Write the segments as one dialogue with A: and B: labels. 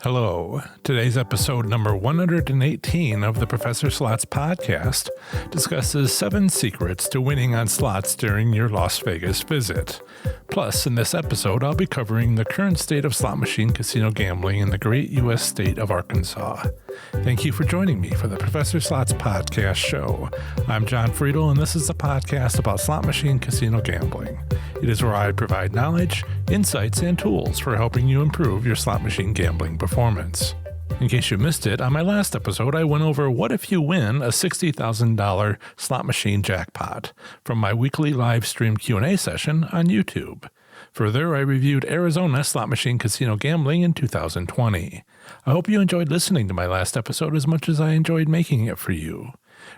A: Hello. Today's episode number 118 of the Professor Slots podcast discusses 7 secrets to winning on slots during your Las Vegas visit. Plus, in this episode, I'll be covering the current state of slot machine casino gambling in the great U.S. state of Arkansas. Thank you for joining me for the Professor Slots podcast show. I'm John Friedel, and this is a podcast about slot machine casino gambling. It is where I provide knowledge, insights, and tools for helping you improve your slot machine gambling performance. In case you missed it, on my last episode, I went over what if you win a $60,000 slot machine jackpot from my weekly live stream Q&A session on YouTube. Further, I reviewed Arizona slot machine casino gambling in 2020. I hope you enjoyed listening to my last episode as much as I enjoyed making it for you.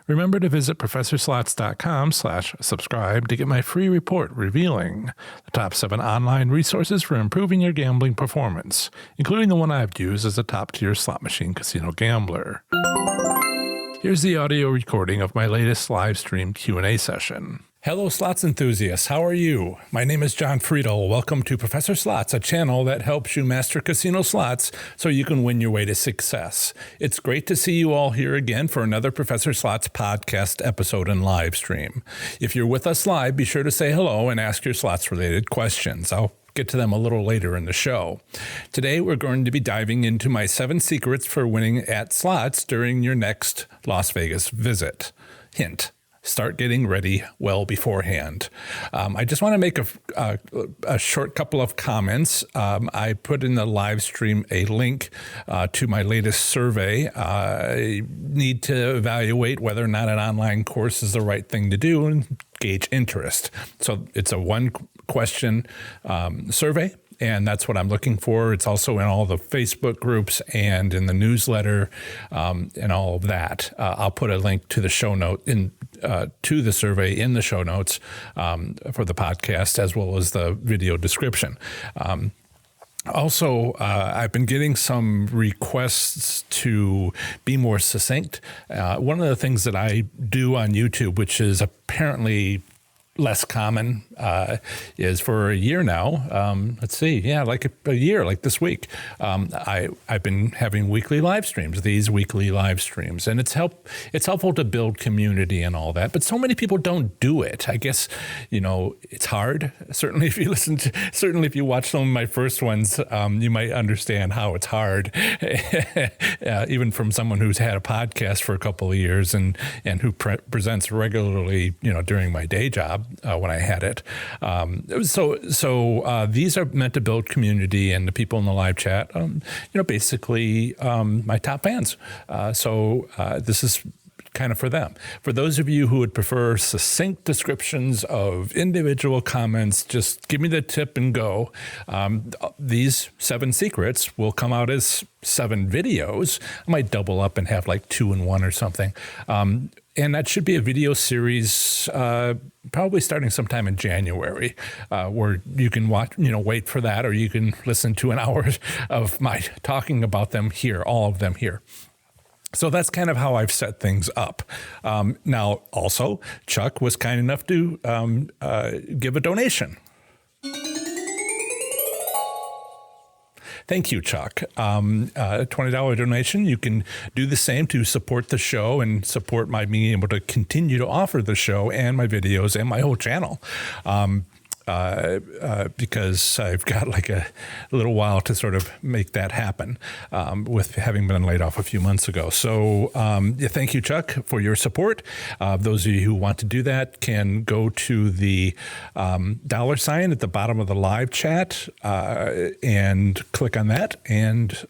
A: Remember to visit professorslots.com/subscribe to get my free report revealing the top 7 online resources for improving your gambling performance, including the one I've used as a top-tier slot machine casino gambler. Here's the audio recording of my latest live stream Q&A session. Hello, slots enthusiasts. How are you? My name is John Friedel. Welcome to Professor Slots, a channel that helps you master casino slots so you can win your way to success. It's great to see you all here again for another Professor Slots podcast episode and live stream. If you're with us live, be sure to say hello and ask your slots-related questions. I'll get to them a little later in the show. Today, we're going to be diving into my 7 secrets for winning at slots during your next Las Vegas visit. Hint: start getting ready well beforehand. I just want to make a short couple of comments. I put in the live stream a link to my latest survey. I need to evaluate whether or not an online course is the right thing to do and gauge interest. So it's a 1-question survey. And that's what I'm looking for. It's also in all the Facebook groups and in the newsletter and all of that. I'll put a link to the show note to the survey in the show notes for the podcast, as well as the video description. Also, I've been getting some requests to be more succinct. One of the things that I do on YouTube, which is apparently less common, is for a year now. Like a year, like this week. I've been having weekly live streams, and it's helpful to build community and all that. But so many people don't do it. I guess, it's hard. Certainly if you watch some of my first ones, you might understand how it's hard, even from someone who's had a podcast for a couple of years and who presents regularly, during my day job. When I had it. So these are meant to build community, and the people in the live chat, basically my top fans. So this is kind of for them. For those of you who would prefer succinct descriptions of individual comments, just give me the tip and go. These 7 secrets will come out as 7 videos. I might double up and have like 2 in 1 or something. And that should be a video series, probably starting sometime in January, where you can watch, wait for that, or you can listen to an hour of my talking about them here, all of them here. So that's kind of how I've set things up. Now, also, Chuck was kind enough to give a donation. Thank you, Chuck. A $20 donation. You can do the same to support the show and support my being able to continue to offer the show and my videos and my whole channel. Because I've got like a little while to sort of make that happen with having been laid off a few months ago. So thank you, Chuck, for your support. Those of you who want to do that can go to the $sign at the bottom of the live chat and click on that and,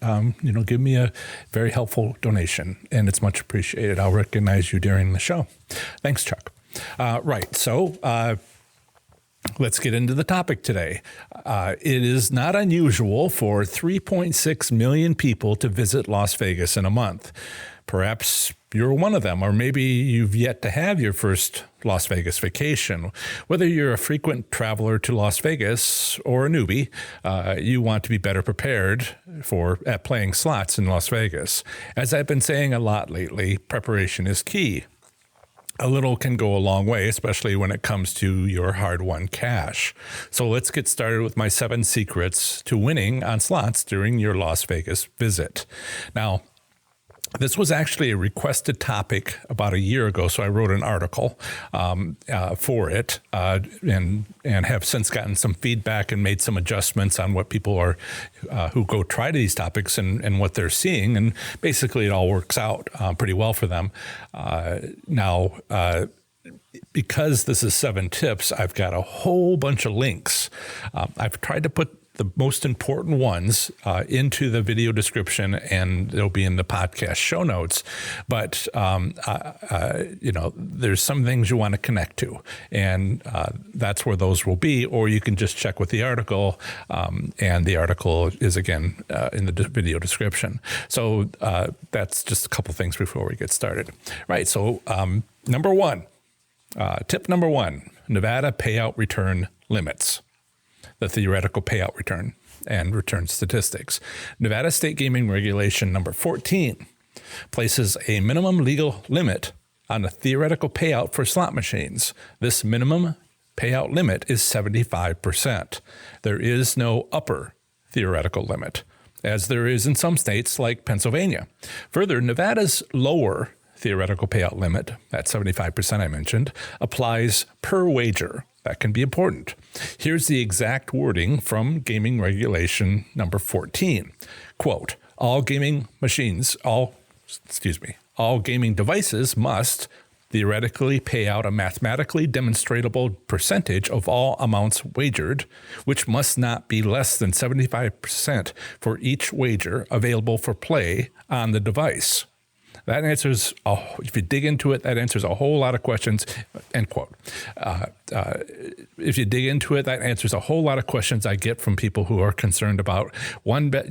A: give me a very helpful donation. And it's much appreciated. I'll recognize you during the show. Thanks, Chuck. Right. So, let's get into the topic today. It is not unusual for 3.6 million people to visit Las Vegas in a month. Perhaps you're one of them, or maybe you've yet to have your first Las Vegas vacation. Whether you're a frequent traveler to Las Vegas or a newbie, you want to be better prepared at playing slots in Las Vegas. As I've been saying a lot lately, preparation is key. A little can go a long way, especially when it comes to your hard-won cash. So let's get started with my 7 secrets to winning on slots during your Las Vegas visit. Now, this was actually a requested topic about a year ago, so I wrote an article for it and have since gotten some feedback and made some adjustments on what people are who go try these topics and what they're seeing, and basically it all works out pretty well for them. Now, because this is 7 tips, I've got a whole bunch of links. I've tried to put the most important ones into the video description, and they'll be in the podcast show notes. But, there's some things you want to connect to, and that's where those will be. Or you can just check with the article, and the article is, again, in the video description. So that's just a couple things before we get started. Right, so number 1, tip number 1, Nevada payout return limits. The theoretical payout return and return statistics. Nevada State Gaming Regulation number 14 places a minimum legal limit on the theoretical payout for slot machines. This minimum payout limit is 75%. There is no upper theoretical limit, as there is in some states like Pennsylvania. Further, Nevada's lower theoretical payout limit, that 75% I mentioned, applies per wager. That can be important. Here's the exact wording from Gaming Regulation number 14. Quote, all gaming devices must theoretically pay out a mathematically demonstrable percentage of all amounts wagered, which must not be less than 75% for each wager available for play on the device. That answers, if you dig into it, that answers a whole lot of questions, end quote. If you dig into it, that answers a whole lot of questions I get from people who are concerned about one bet,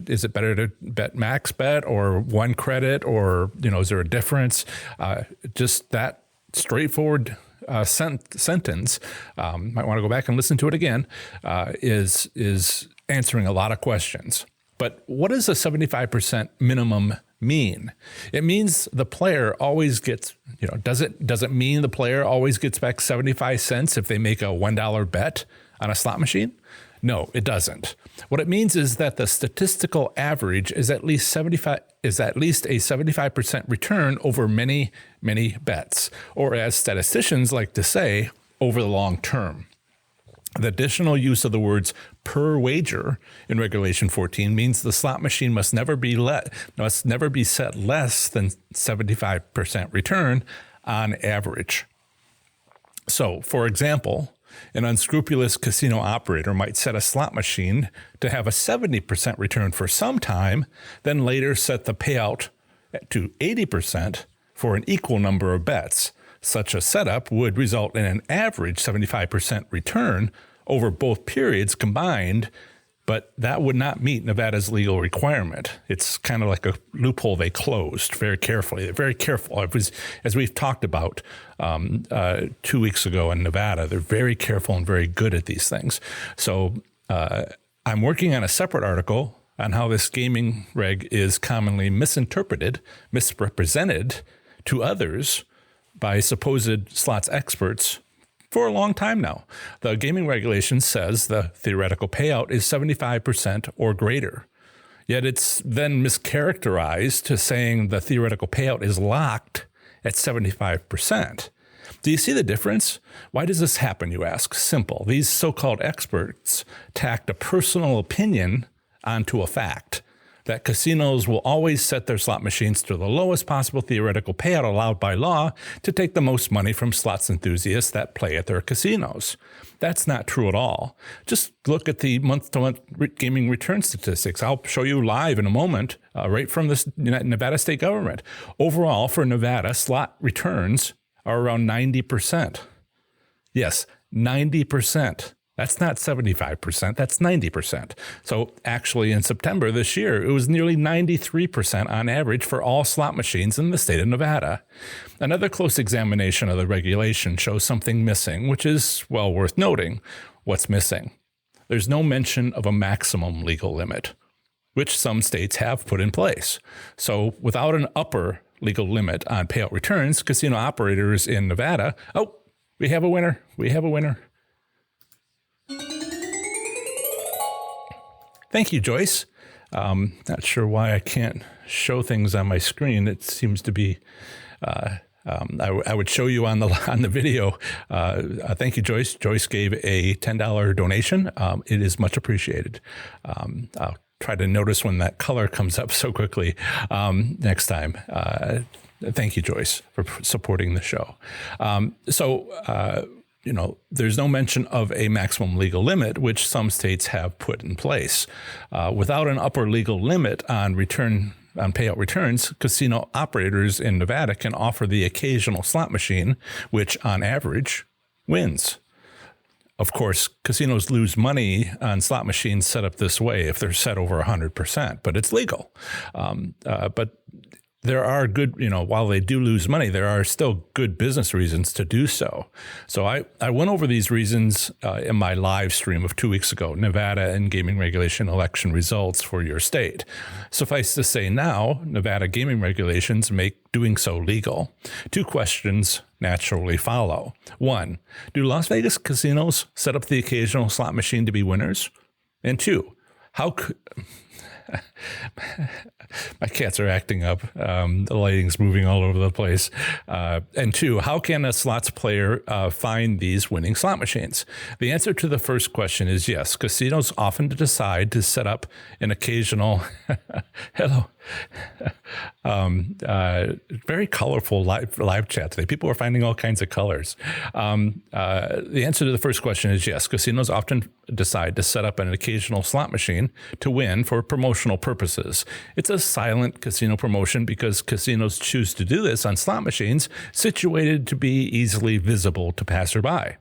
A: is it better to bet max bet or one credit, or, is there a difference? Just that straightforward sentence, might want to go back and listen to it again, is answering a lot of questions. But what does a 75% minimum mean? It means the player always gets, does it mean the player always gets back 75 cents if they make a $1 bet on a slot machine? No, it doesn't. What it means is that the statistical average is at least a 75% return over many, many bets, or as statisticians like to say, over the long term. The additional use of the words per wager in Regulation 14 means the slot machine must never be set less than 75% return on average. So, for example, an unscrupulous casino operator might set a slot machine to have a 70% return for some time, then later set the payout to 80% for an equal number of bets. Such a setup would result in an average 75% return over both periods combined, but that would not meet Nevada's legal requirement. It's kind of like a loophole they closed very carefully. They're very careful. As we've talked about 2 weeks ago in Nevada, they're very careful and very good at these things. So I'm working on a separate article on how this gaming reg is commonly misrepresented to others by supposed slots experts for a long time now. The gaming regulation says the theoretical payout is 75% or greater. Yet it's then mischaracterized to saying the theoretical payout is locked at 75%. Do you see the difference? Why does this happen, you ask? Simple. These so-called experts tacked a personal opinion onto a fact that casinos will always set their slot machines to the lowest possible theoretical payout allowed by law to take the most money from slots enthusiasts that play at their casinos. That's not true at all. Just look at the month-to-month gaming return statistics. I'll show you live in a moment, right from the Nevada state government. Overall, for Nevada, slot returns are around 90%. Yes, 90%. That's not 75%, that's 90%. So actually in September this year, it was nearly 93% on average for all slot machines in the state of Nevada. Another close examination of the regulation shows something missing, which is well worth noting. What's missing? There's no mention of a maximum legal limit, which some states have put in place. So without an upper legal limit on payout returns, casino operators in Nevada. Oh, we have a winner. We have a winner. Thank you, Joyce. Not sure why I can't show things on my screen. It seems to be, I would show you on the video. Thank you, Joyce. Joyce gave a $10 donation. It is much appreciated. I'll try to notice when that color comes up so quickly next time. Thank you, Joyce, for supporting the show. There's no mention of a maximum legal limit, which some states have put in place. Without an upper legal limit on payout returns, casino operators in Nevada can offer the occasional slot machine, which on average wins. Of course, casinos lose money on slot machines set up this way if they're set over 100%, but it's legal. But there are good, while they do lose money, there are still good business reasons to do so. So I went over these reasons in my live stream of 2 weeks ago, Nevada and gaming regulation election results for your state. Suffice to say now, Nevada gaming regulations make doing so legal. 2 questions naturally follow. 1, do Las Vegas casinos set up the occasional slot machine to be winners? And 2, how could... My cats are acting up. The lighting's moving all over the place. And 2, how can a slots player find these winning slot machines? The answer to the first question is yes. Casinos often decide to set up an occasional, hello, very colorful live chat today. People are finding all kinds of colors. The answer to the first question is yes. Casinos often decide to set up an occasional slot machine to win for promotional purposes. It's a silent casino promotion because casinos choose to do this on slot machines situated to be easily visible to passersby.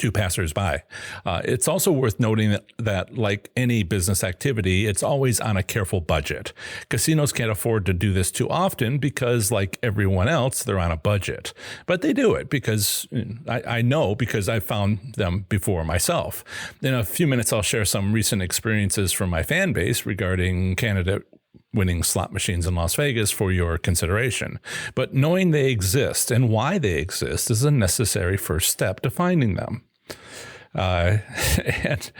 A: It's also worth noting that like any business activity, it's always on a careful budget. Casinos can't afford to do this too often because, like everyone else, they're on a budget. But they do it because I know because I've found them before myself. In a few minutes, I'll share some recent experiences from my fan base regarding candidate winning slot machines in Las Vegas for your consideration. But knowing they exist and why they exist is a necessary first step to finding them. Yes,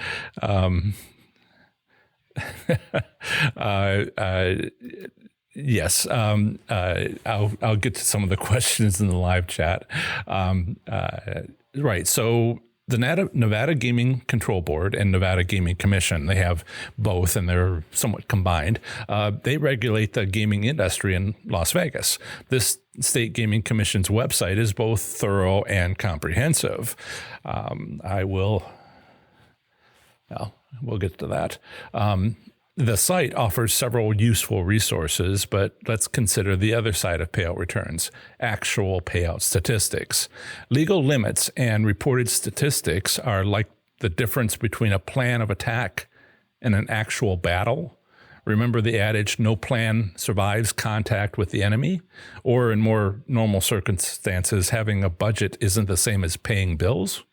A: I'll get to some of the questions in the live chat. Right, so the Nevada Gaming Control Board and Nevada Gaming Commission, they have both and they're somewhat combined. They regulate the gaming industry in Las Vegas. This State Gaming Commission's website is both thorough and comprehensive. We'll get to that. The site offers several useful resources, but let's consider the other side of payout returns, actual payout statistics. Legal limits and reported statistics are like the difference between a plan of attack and an actual battle. Remember the adage, no plan survives contact with the enemy? Or in more normal circumstances, having a budget isn't the same as paying bills?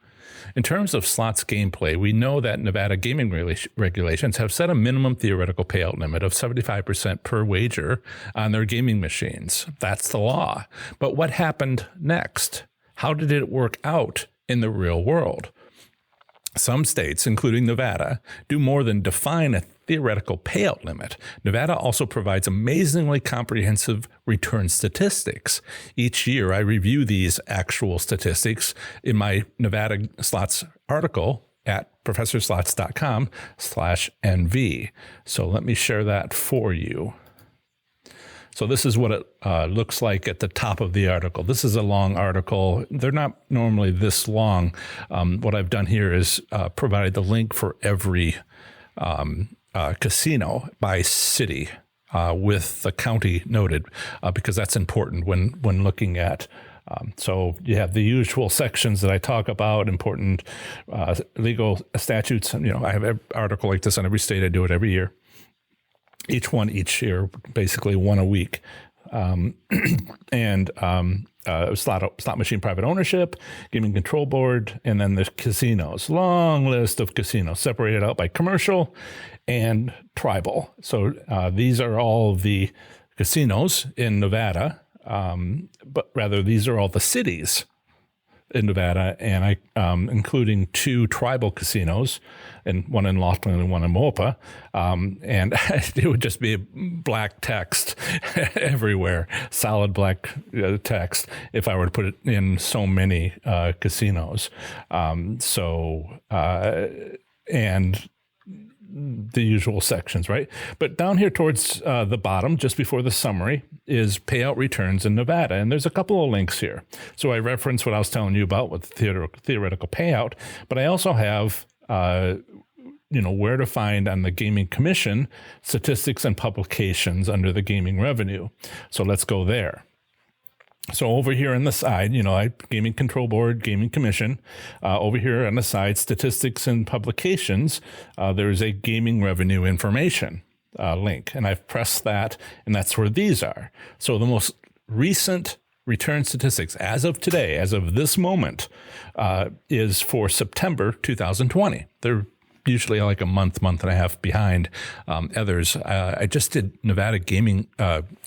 A: In terms of slots gameplay, we know that Nevada gaming regulations have set a minimum theoretical payout limit of 75% per wager on their gaming machines. That's the law. But what happened next? How did it work out in the real world? Some states, including Nevada, do more than define a theoretical payout limit. Nevada also provides amazingly comprehensive return statistics. Each year, I review these actual statistics in my Nevada Slots article at professorslots.com/NV. So let me share that for you. So this is what it looks like at the top of the article. This is a long article. They're not normally this long. What I've done here is provided the link for every casino by city with the county noted because that's important when looking at. So you have the usual sections that I talk about, important legal statutes. I have an article like this on every state. I do it every year. Each year, basically one a week. Slot machine private ownership, gaming control board, and then there's casinos. Long list of casinos separated out by commercial and tribal. So these are all the casinos in Nevada, but rather these are all the cities in Nevada, and including 2 tribal casinos, and one in Laughlin and one in Mopa, and it would just be black text everywhere, solid black text, if I were to put it in so many casinos. And the usual sections, right? But down here towards the bottom, just before the summary, is payout returns in Nevada. And there's a couple of links here. So I reference what I was telling you about with theoretical payout, but I also have, where to find on the Gaming Commission statistics and publications under the gaming revenue. So let's go there. So over here on the side, Gaming Control Board, Gaming Commission. Over here on the side, statistics and publications, there's a gaming revenue information link. And I've pressed that, and that's where these are. So the most recent return statistics as of today, as of this moment, is for September 2020. They're usually like a month and a half behind others. I just did Nevada Gaming,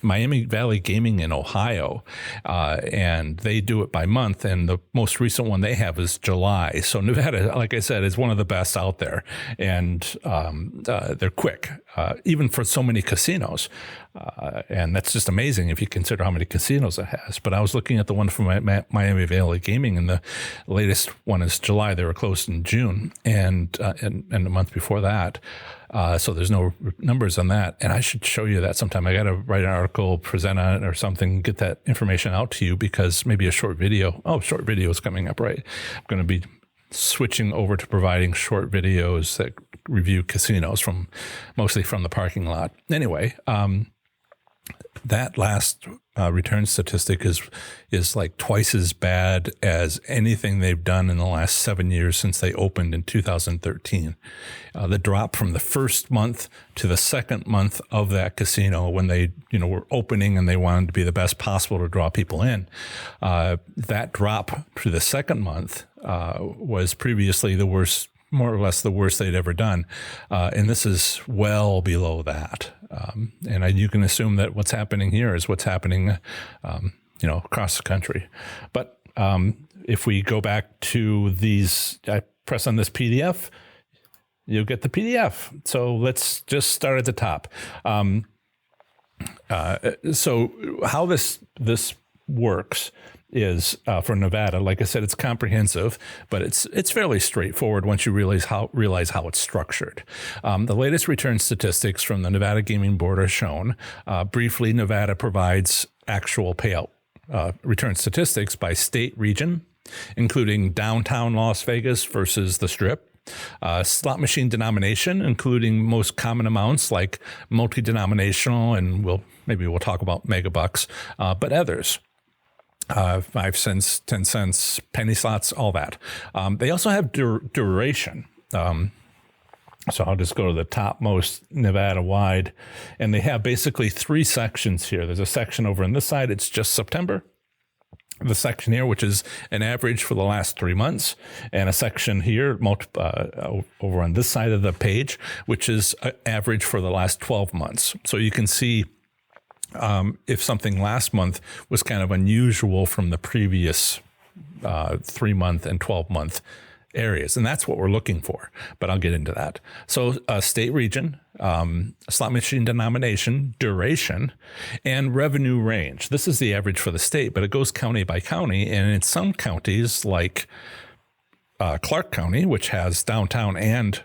A: Miami Valley Gaming in Ohio, and they do it by month. And the most recent one they have is July. So Nevada, like I said, is one of the best out there, and they're quick, even for so many casinos. And that's just amazing if you consider how many casinos it has. But I was looking at the one from Miami Valley Gaming, and the latest one is July. They were closed in June, and the month before that. So there's no numbers on that. And I should show you that sometime. I got to write an article, present on it or something, get that information out to you, because maybe a short video. Oh, short video is coming up, right? I'm going to be switching over to providing short videos that review casinos mostly from the parking lot. Anyway, that last return statistic is like twice as bad as anything they've done in the last 7 years since they opened in 2013. The drop from the first month to the second month of that casino, when they were opening and they wanted to be the best possible to draw people in, that drop to the second month was previously the worst, more or less the worst they'd ever done. And this is well below that. And you can assume that what's happening here is what's happening, across the country. But if we go back to these, I press on this PDF, you'll get the PDF. So let's just start at the top. So how this works is for Nevada. Like I said, it's comprehensive, but it's fairly straightforward once you realize how it's structured. The latest return statistics from the Nevada Gaming Board are shown. Briefly, Nevada provides actual payout return statistics by state region, including downtown Las Vegas versus the Strip. Slot machine denomination, including most common amounts like multi-denominational, and we'll talk about megabucks, but others. 5 cents, 10 cents, penny slots, all that. They also have duration. So I'll just go to the topmost Nevada-wide, and they have basically 3 sections here. There's a section over on this side. It's just September. The section here, which is an average for the last 3 months, and a section here over on this side of the page, which is an average for the last 12 months. So you can see if something last month was kind of unusual from the previous 3-month and 12-month areas. And that's what we're looking for, but I'll get into that. So state region, slot machine denomination, duration, and revenue range. This is the average for the state, but it goes county by county. And in some counties like Clark County, which has downtown and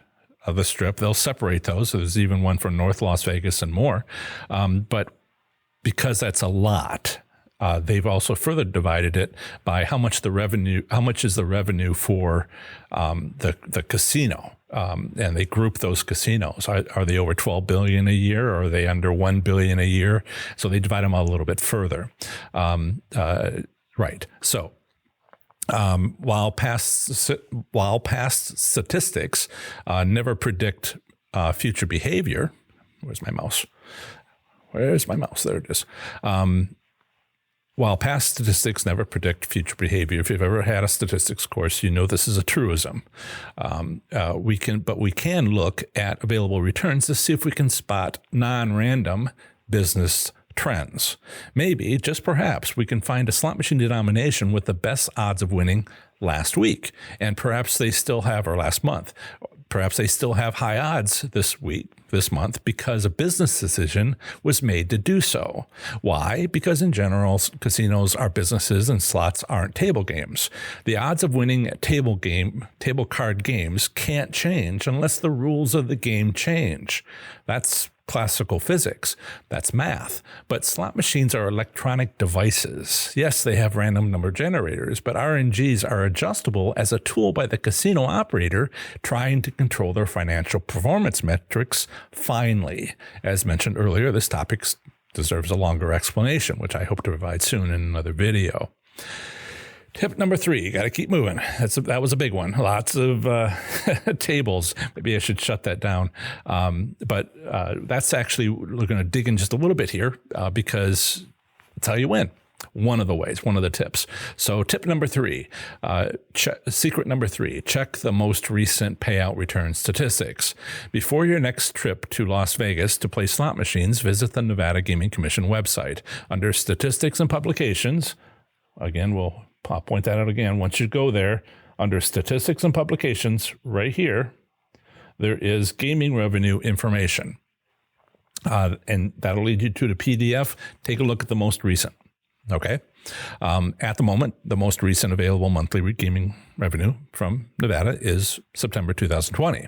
A: the Strip, they'll separate those. So there's even one for North Las Vegas and more. But because that's a lot, they've also further divided it by how much is the revenue for the casino, and they group those casinos. Are they over $12 billion a year, or are they under $1 billion a year? So they divide them out a little bit further. Right. So while past statistics never predict future behavior, where's my mouse? There it is. While past statistics never predict future behavior, if you've ever had a statistics course, you know this is a truism. We can look at available returns to see if we can spot non-random business trends. Maybe, just perhaps, we can find a slot machine denomination with the best odds of winning last week. And perhaps they still have, or last month, perhaps they still have high odds this month, because a business decision was made to do so. Why? Because in general, casinos are businesses and slots aren't table games. The odds of winning at table card games can't change unless the rules of the game change. That's classical physics. That's math. But slot machines are electronic devices. Yes, they have random number generators, but RNGs are adjustable as a tool by the casino operator trying to control their financial performance metrics finely. As mentioned earlier, this topic deserves a longer explanation, which I hope to provide soon in another video. Tip number 3, you got to keep moving. That was a big one. Lots of tables. Maybe I should shut that down. But that's actually, we're going to dig in just a little bit here because that's how you win. One of the ways, one of the tips. So tip number 3, secret number 3, check the most recent payout return statistics. Before your next trip to Las Vegas to play slot machines, visit the Nevada Gaming Commission website. Under Statistics and Publications, again, I'll point that out again. Once you go there, under Statistics and Publications, right here, there is gaming revenue information. And that'll lead you to the PDF. Take a look at the most recent. Okay. At the moment, the most recent available monthly gaming revenue from Nevada is September 2020.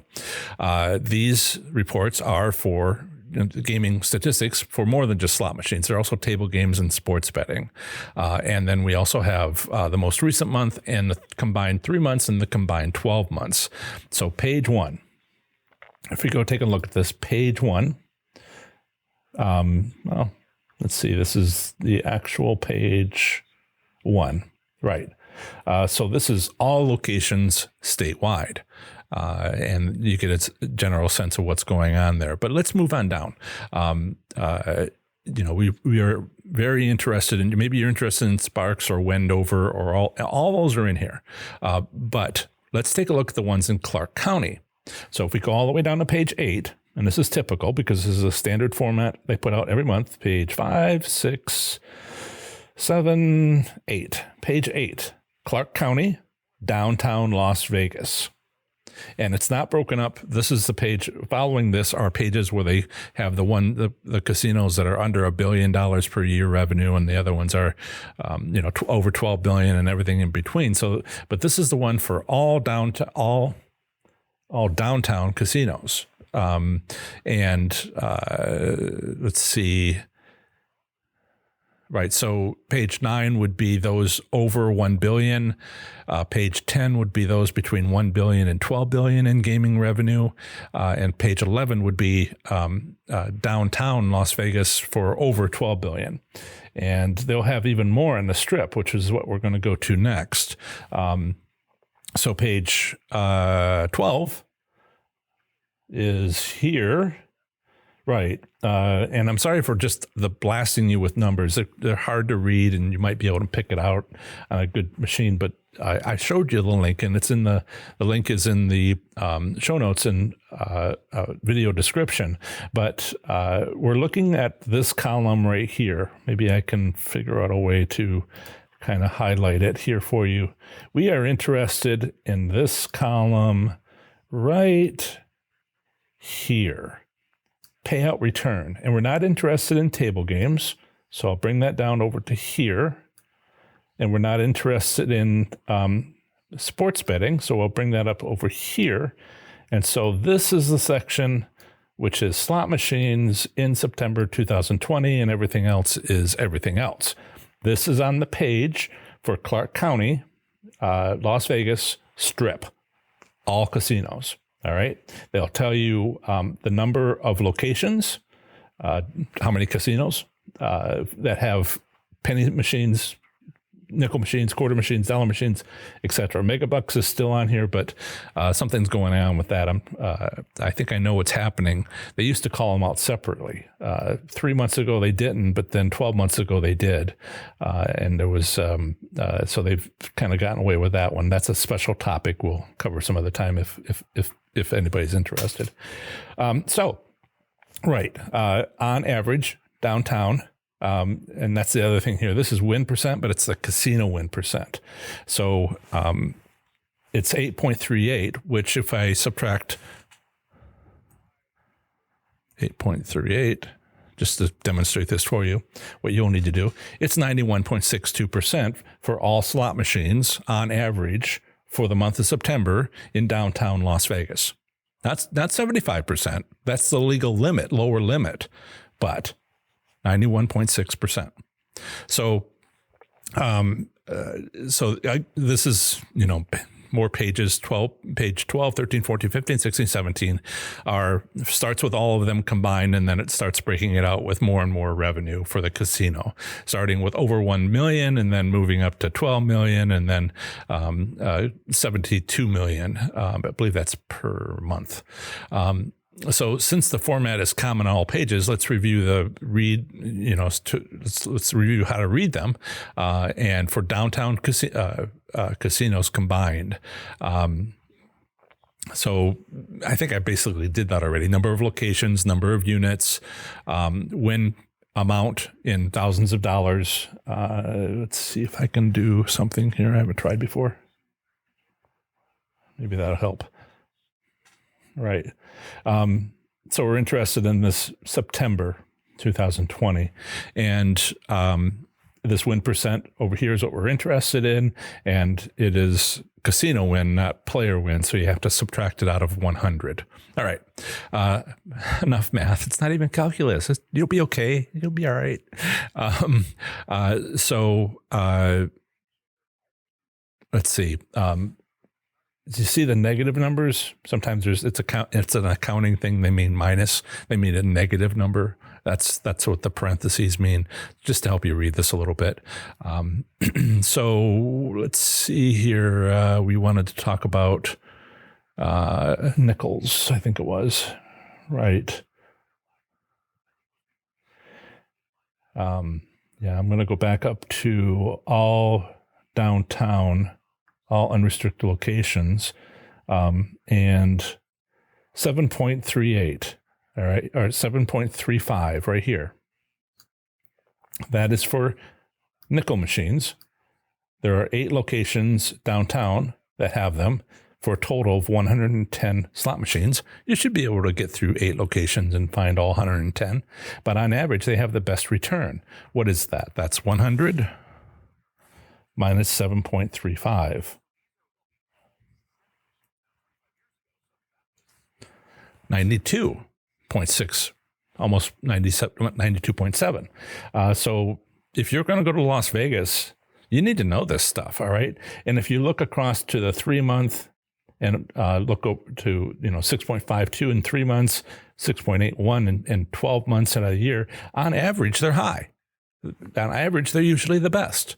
A: These reports are for gaming statistics for more than just slot machines. They're also table games and sports betting. And then we also have the most recent month and the combined 3 months and the combined 12 months. So page 1, if we go take a look at this, page 1, well, let's see, this is the actual page 1, right? So this is all locations statewide. And you get a general sense of what's going on there. But let's move on down. We are very interested in, maybe you're interested in Sparks or Wendover, or all those are in here. But let's take a look at the ones in Clark County. So if we go all the way down to page 8, and this is typical because this is a standard format they put out every month, page 5, 6, 7, 8. Page 8, Clark County, downtown Las Vegas. And it's not broken up. This is the page following this are pages where they have the casinos that are under $1 billion per year revenue, and the other ones are, over 12 billion and everything in between. So, but this is the one for all downtown casinos. Let's see. Right. So page 9 would be those over 1 billion. Page 10 would be those between 1 billion and 12 billion in gaming revenue. And page 11 would be downtown Las Vegas for over 12 billion. And they'll have even more in the strip, which is what we're going to go to next. So page 12 is here. Right. And I'm sorry for just the blasting you with numbers. They're hard to read and you might be able to pick it out on a good machine, but I showed you the link, and it's in the link is in the show notes and video description. But we're looking at this column right here. Maybe I can figure out a way to kind of highlight it here for you. We are interested in this column right here. Payout return, and we're not interested in table games, so I'll bring that down over to here. And we're not interested in sports betting, so I'll bring that up over here. And so this is the section which is slot machines in September 2020, and everything else is everything else. This is on the page for Clark County, Las Vegas Strip, all casinos. All right. They'll tell you the number of locations, how many casinos that have penny machines, nickel machines, quarter machines, dollar machines, etc. Megabucks is still on here, but something's going on with that. I think I know what's happening. They used to call them out separately. 3 months ago they didn't, but then 12 months ago they did. And there was so they've kind of gotten away with that one. That's a special topic we'll cover some other time if anybody's interested. On average, downtown And that's the other thing here. This is win percent, but it's the casino win percent. So it's 8.38, which if I subtract 8.38, just to demonstrate this for you, what you'll need to do, it's 91.62% for all slot machines on average for the month of September in downtown Las Vegas. That's not 75%. That's the legal limit, lower limit, but 91.6%. So, this is, more pages, page 12, 13, 14, 15, 16, 17 starts with all of them combined, and then it starts breaking it out with more and more revenue for the casino, starting with over 1 million and then moving up to 12 million and then 72 million. I believe that's per month. So since the format is common on all pages, let's review let's review how to read them. And for downtown casinos combined. So I think I basically did that already. Number of locations, number of units, win amount in thousands of dollars. Let's see if I can do something here I haven't tried before. Maybe that'll help. Right. So we're interested in this September 2020. And this win percent over here is what we're interested in. And it is casino win, not player win. So you have to subtract it out of 100. All right. Enough math. It's not even calculus. You'll be okay. You'll be all right. Let's see. Do you see the negative numbers? Sometimes it's an accounting thing. They mean minus. They mean a negative number. That's what the parentheses mean, just to help you read this a little bit. So let's see here. We wanted to talk about nickels, I think it was. Right. I'm going to go back up to all downtown, all unrestricted locations, and 7.38, all right, or 7.35 right here. That is for nickel machines. There are 8 locations downtown that have them for a total of 110 slot machines. You should be able to get through 8 locations and find all 110, but on average, they have the best return. What is that? That's 100 minus 7.35. 92.6, almost 92.7. So if you're going to go to Las Vegas, you need to know this stuff, all right? And if you look across to the 3-month and look over to 6.52 in 3 months, 6.81 in 12 months in a year, on average, they're high. On average, they're usually the best.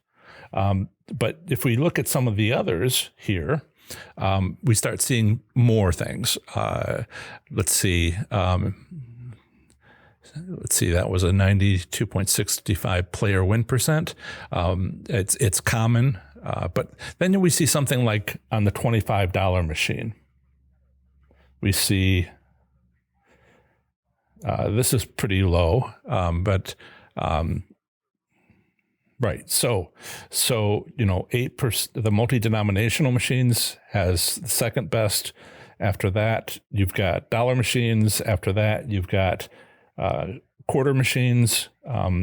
A: But if we look at some of the others here, we start seeing more things. Let's see. That was a 92.65 player win percent. It's common, but then we see something like on the $25 machine. We see this is pretty low, but right. So 8%, the multi-denominational machines has the second best. After that, you've got dollar machines. After that, you've got quarter machines. But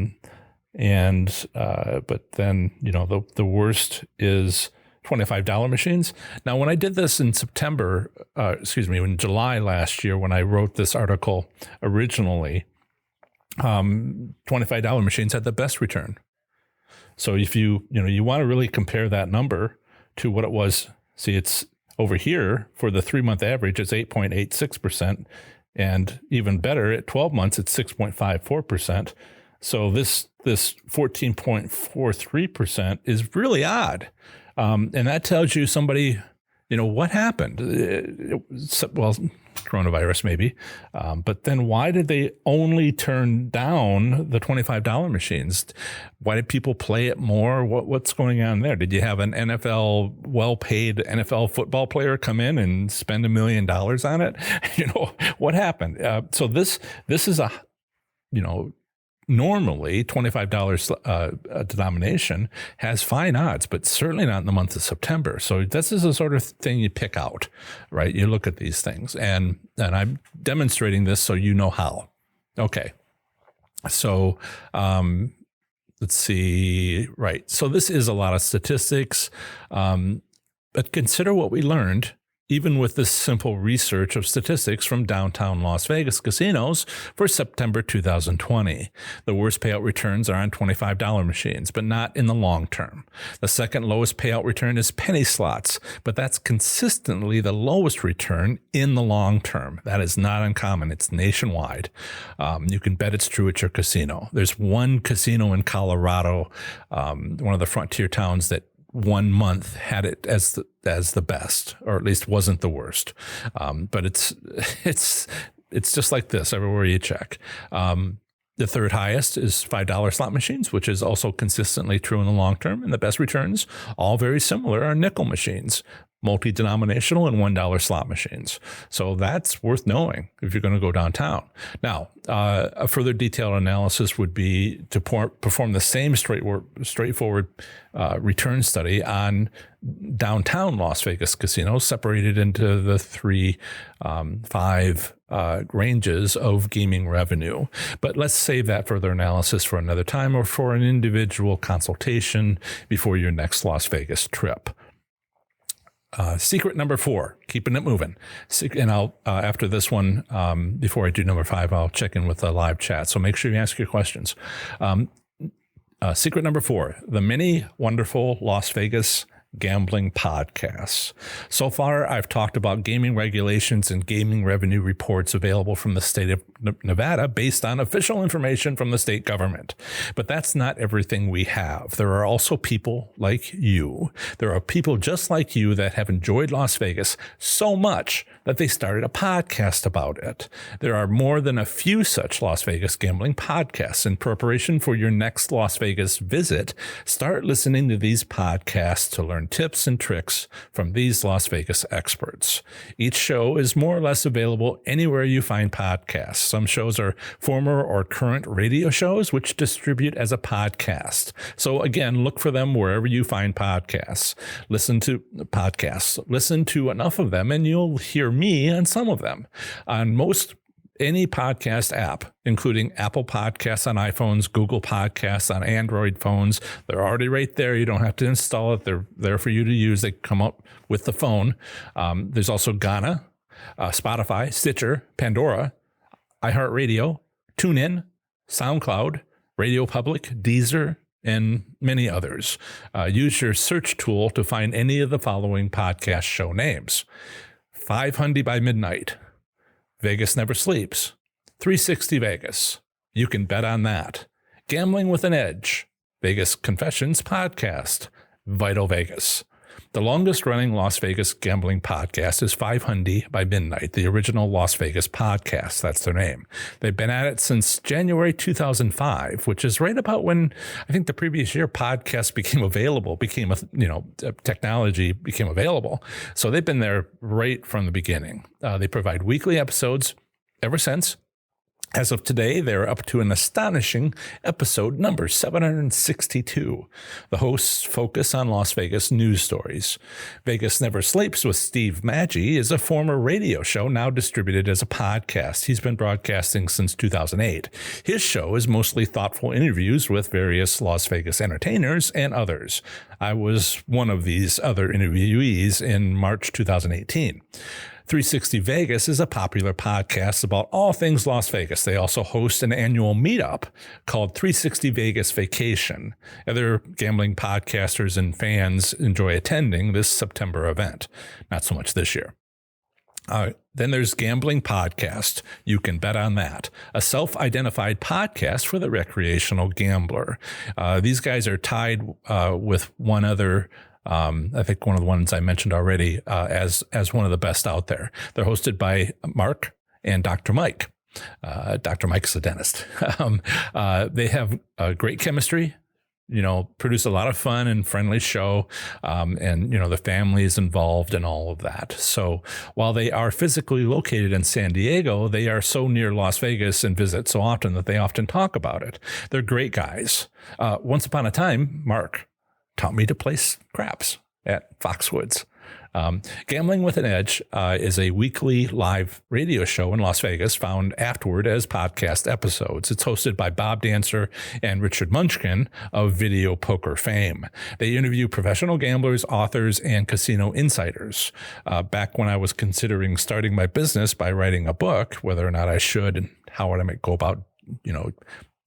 A: then, the worst is $25 machines. Now, when I did this in in July last year, when I wrote this article originally, $25 machines had the best return. So if you want to really compare that number to what it was, see, it's over here for the 3-month average, it's 8.86%, and even better at 12 months, it's 6.54%. So this 14.43% is really odd, and that tells you somebody, what happened. Coronavirus maybe, but then why did they only turn down the $25 machines? Why did people play it more? What's going on there? Did you have an well-paid NFL football player come in and spend $1 million on it? What happened? So this is a normally $25 denomination has fine odds, but certainly not in the month of September. So this is the sort of thing you pick out, right? You look at these things, and I'm demonstrating this so you know how. Okay. So let's see. Right. So this is a lot of statistics, but consider what we learned even with this simple research of statistics from downtown Las Vegas casinos for September 2020. The worst payout returns are on $25 machines, but not in the long term. The second lowest payout return is penny slots, but that's consistently the lowest return in the long term. That is not uncommon. It's nationwide. You can bet it's true at your casino. There's one casino in Colorado, one of the frontier towns, that 1 month had it as the best, or at least wasn't the worst. But it's just like this everywhere you check. The third highest is $5 slot machines, which is also consistently true in the long term. And the best returns, all very similar, are nickel machines, multi-denominational and $1 slot machines. So that's worth knowing if you're going to go downtown. Now, a further detailed analysis would be to perform the same straightforward return study on downtown Las Vegas casinos, separated into the five ranges of gaming revenue. But let's save that further analysis for another time, or for an individual consultation before your next Las Vegas trip. Secret number 4, keeping it moving. And I'll, after this one, before I do number 5, I'll check in with the live chat. So make sure you ask your questions. Secret number 4, the many wonderful Las Vegas gambling podcasts. So far, I've talked about gaming regulations and gaming revenue reports available from the state of Nevada based on official information from the state government. But that's not everything we have. There are also people like you. There are people just like you that have enjoyed Las Vegas so much that they started a podcast about it. There are more than a few such Las Vegas gambling podcasts. In preparation for your next Las Vegas visit, start listening to these podcasts to learn tips and tricks from these Las Vegas experts. Each show is more or less available anywhere you find podcasts. Some shows are former or current radio shows which distribute as a podcast. So again, look for them wherever you find podcasts. Listen to podcasts. Listen to enough of them and you'll hear me on some of them. On any podcast app, including Apple Podcasts on iPhones, Google Podcasts on Android phones. They're already right there. You don't have to install it. They're there for you to use. They come up with the phone. There's also Gaana, Spotify, Stitcher, Pandora, iHeartRadio, TuneIn, SoundCloud, Radio Public, Deezer, and many others. Use your search tool to find any of the following podcast show names: 500 by Midnight, Vegas Never Sleeps, 360 Vegas, You Can Bet on That, Gambling with an Edge, Vegas Confessions Podcast, Vital Vegas. The longest-running Las Vegas gambling podcast is 500 by Midnight, the original Las Vegas podcast. That's their name. They've been at it since January 2005, which is right about when I think the previous year podcasts became available, technology became available. So they've been there right from the beginning. They provide weekly episodes ever since. As of today, they're up to an astonishing episode number 762. The hosts focus on Las Vegas news stories. Vegas Never Sleeps with Steve Maggi is a former radio show now distributed as a podcast. He's been broadcasting since 2008. His show is mostly thoughtful interviews with various Las Vegas entertainers and others. I was one of these other interviewees in March 2018. 360 Vegas is a popular podcast about all things Las Vegas. They also host an annual meetup called 360 Vegas Vacation. Other gambling podcasters and fans enjoy attending this September event. Not so much this year. Then there's Gambling Podcast. You Can Bet on That, a self-identified podcast for the recreational gambler. These guys are tied with one other I think one of the ones I mentioned already as one of the best out there. They're hosted by Mark and Dr. Mike. Dr. Mike's a dentist. They have great chemistry, produce a lot of fun and friendly show. And the family is involved in all of that. So while they are physically located in San Diego, they are so near Las Vegas and visit so often that they often talk about it. They're great guys. Once upon a time, Mark taught me to place craps at Foxwoods. Gambling with an Edge is a weekly live radio show in Las Vegas, found afterward as podcast episodes. It's hosted by Bob Dancer and Richard Munchkin of video poker fame. They interview professional gamblers, authors, and casino insiders. Back when I was considering starting my business by writing a book, whether or not I should and how would I go about,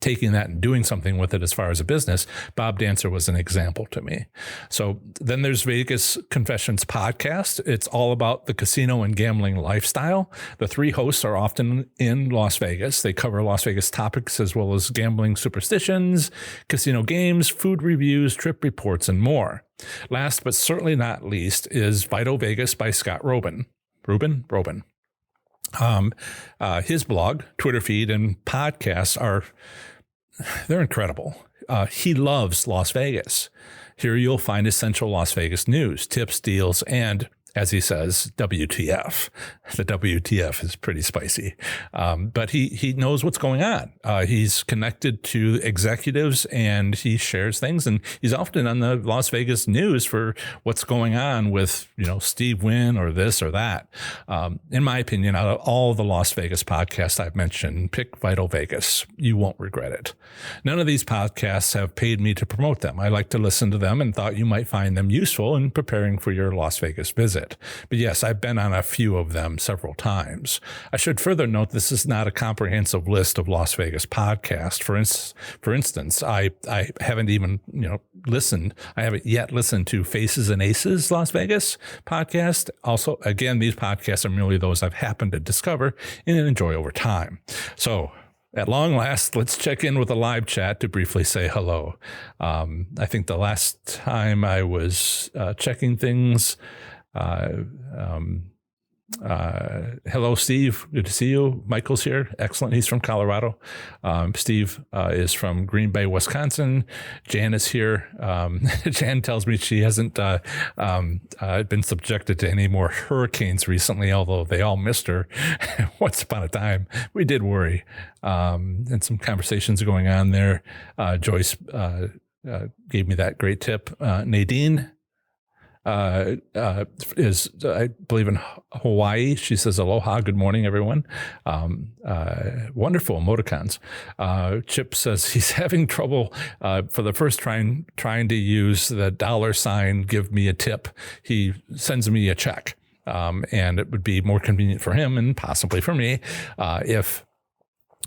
A: taking that and doing something with it as far as a business, Bob Dancer was an example to me. So then there's Vegas Confessions podcast. It's all about the casino and gambling lifestyle. The three hosts are often in Las Vegas. They cover Las Vegas topics as well as gambling superstitions, casino games, food reviews, trip reports, and more. Last but certainly not least is Vital Vegas by Scott Roben. Roben. His blog, Twitter feed, and podcasts they're incredible. He loves Las Vegas. Here you'll find essential Las Vegas news, tips, deals, and, as he says, WTF. The WTF is pretty spicy. But he knows what's going on. He's connected to executives and he shares things. And he's often on the Las Vegas news for what's going on with, Steve Wynn or this or that. In my opinion, out of all the Las Vegas podcasts I've mentioned, pick Vital Vegas. You won't regret it. None of these podcasts have paid me to promote them. I like to listen to them and thought you might find them useful in preparing for your Las Vegas visit. But yes, I've been on a few of them several times. I should further note this is not a comprehensive list of Las Vegas podcasts. For instance, I haven't even listened. I haven't yet listened to Faces and Aces Las Vegas podcast. Also, again, these podcasts are merely those I've happened to discover and enjoy over time. So at long last, let's check in with a live chat to briefly say hello. I think the last time I was checking things, hello, Steve. Good to see you. Michael's here. Excellent. He's from Colorado. Steve is from Green Bay, Wisconsin. Jan is here. Jan tells me she hasn't been subjected to any more hurricanes recently, although they all missed her. Once upon a time, we did worry. And some conversations going on there. Joyce gave me that great tip. Nadine is, I believe, in Hawaii. She says, aloha, good morning, everyone. Wonderful emoticons. Chip says he's having trouble for the first trying to use the $, give me a tip. He sends me a check. And it would be more convenient for him and possibly for me if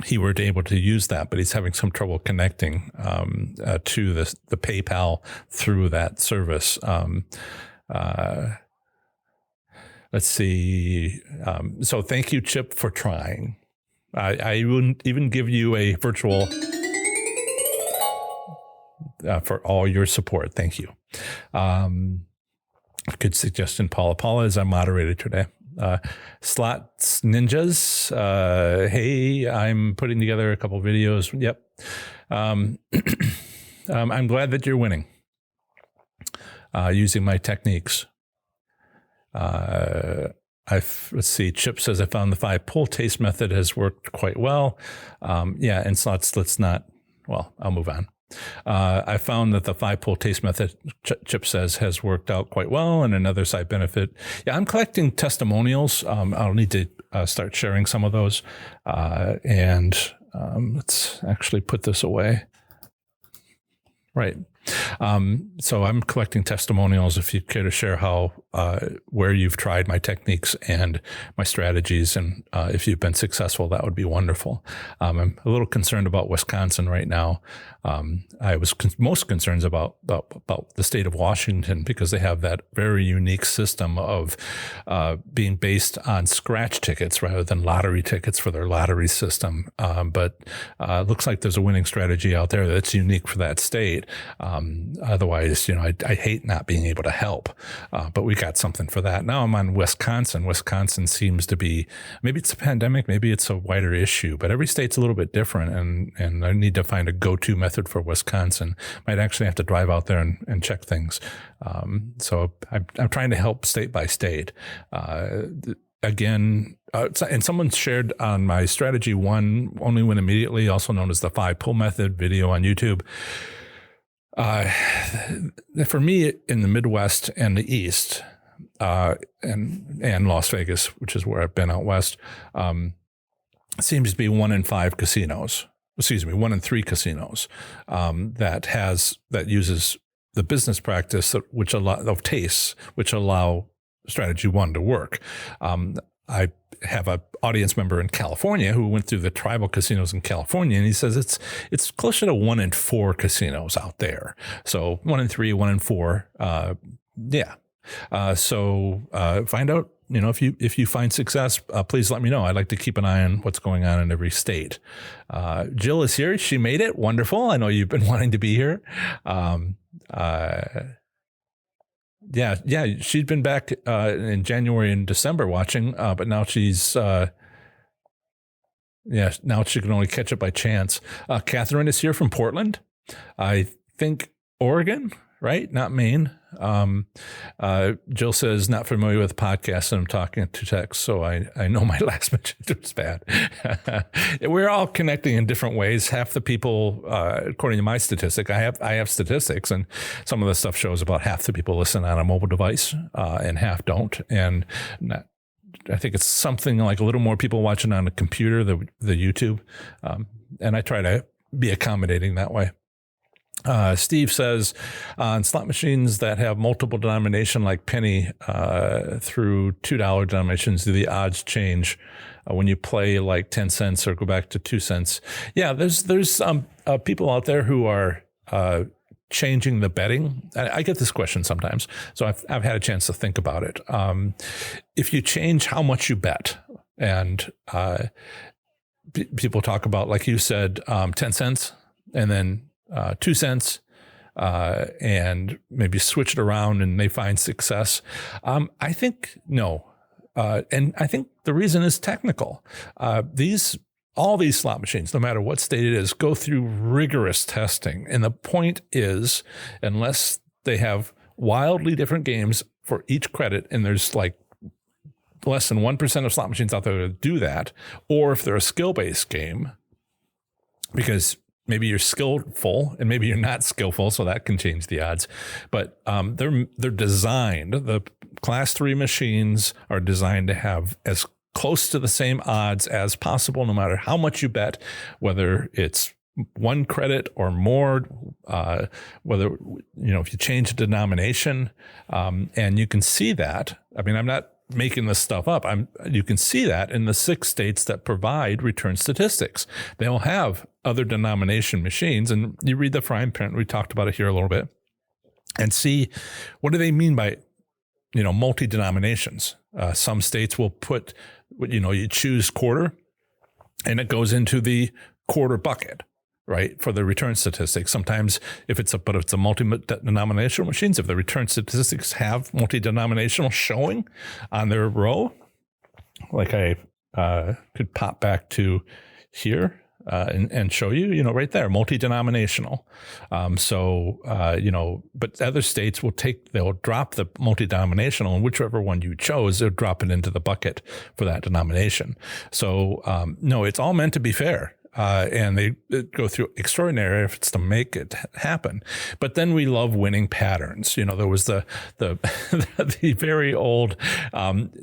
A: he were able to use that, but he's having some trouble connecting to the PayPal through that service. Let's see. So thank you, Chip, for trying. I wouldn't even give you a virtual for all your support. Thank you. Good suggestion, Paula. Paula is our moderator today. Slots Ninjas. Hey, I'm putting together a couple videos. Yep. I'm glad that you're winning using my techniques. Let's see. Chip says I found the 5-pull taste method has worked quite well. Yeah, and Slots, I'll move on. I found that the 5-pull taste method, Chip says, has worked out quite well. And another side benefit. Yeah, I'm collecting testimonials. I'll need to start sharing some of those. Let's actually put this away. Right. So I'm collecting testimonials. If you care to share where you've tried my techniques and my strategies, and if you've been successful, that would be wonderful. I'm a little concerned about Wisconsin right now. I was most concerned about the state of Washington because they have that very unique system of being based on scratch tickets rather than lottery tickets for their lottery system. But it looks like there's a winning strategy out there that's unique for that state. Otherwise, I hate not being able to help. But we got something for that. Now I'm on Wisconsin. Wisconsin seems to be, maybe it's a pandemic, maybe it's a wider issue, but every state's a little bit different. And I need to find a go-to method for Wisconsin. Might actually have to drive out there and check things. So I'm trying to help state by state. Again, and someone shared on my strategy 1, only win immediately, also known as the 5-pull method video on YouTube. For me in the Midwest and the East, and Las Vegas, which is where I've been out West, seems to be 1 in 5 casinos, 1 in 3 casinos, that uses the business practice which allow strategy 1 to work. I have an audience member in California who went through the tribal casinos in California, and he says it's closer to 1 in 4 casinos out there. So 1 in 3, 1 in 4. So find out, if you find success, please let me know. I'd like to keep an eye on what's going on in every state. Jill is here. She made it. Wonderful. I know you've been wanting to be here. Yeah, she'd been back in January and December watching, but now she's now she can only catch it by chance. Catherine is here from Portland, I think Oregon, right? Not Maine. Jill says not familiar with podcasts, and I'm talking to text, so I know my last mention was bad. We're all connecting in different ways. Half the people, according to my statistic, I have statistics, and some of the stuff shows about half the people listen on a mobile device, and half don't. And I think it's something like a little more people watching on a computer, the YouTube, and I try to be accommodating that way. Steve says on slot machines that have multiple denomination like penny through $2 denominations, do the odds change when you play like 10 cents or go back to 2 cents? Yeah, there's people out there who are changing the betting. I get this question sometimes, so I've had a chance to think about it. If you change how much you bet, and people talk about, like you said, 10 cents and then 2 cents, and maybe switch it around and they find success. I think no. And I think the reason is technical. All these slot machines, no matter what state it is, go through rigorous testing. And the point is, unless they have wildly different games for each credit, and there's like less than 1% of slot machines out there that do that, or if they're a skill-based game, because maybe you're skillful and maybe you're not skillful, so that can change the odds. But they're designed, the class 3 machines are designed to have as close to the same odds as possible, no matter how much you bet, whether it's 1 credit or more, whether, if you change the denomination, and you can see that. I mean, I'm not making this stuff up. You can see that in the 6 states that provide return statistics. They'll have other denomination machines, and you read the fine print. We talked about it here a little bit, and see what do they mean by, multi-denominations. Some states will put, you choose quarter, and it goes into the quarter bucket, right, for the return statistics. Sometimes if it's a multi-denominational machines, if the return statistics have multi-denominational showing on their row, like I could pop back to here and show you, right there, multi-denominational. But other states they'll drop the multi-denominational, and whichever one you chose, they'll drop it into the bucket for that denomination. So, no, it's all meant to be fair. And they go through extraordinary efforts to make it happen. But then we love winning patterns. There was the the very old,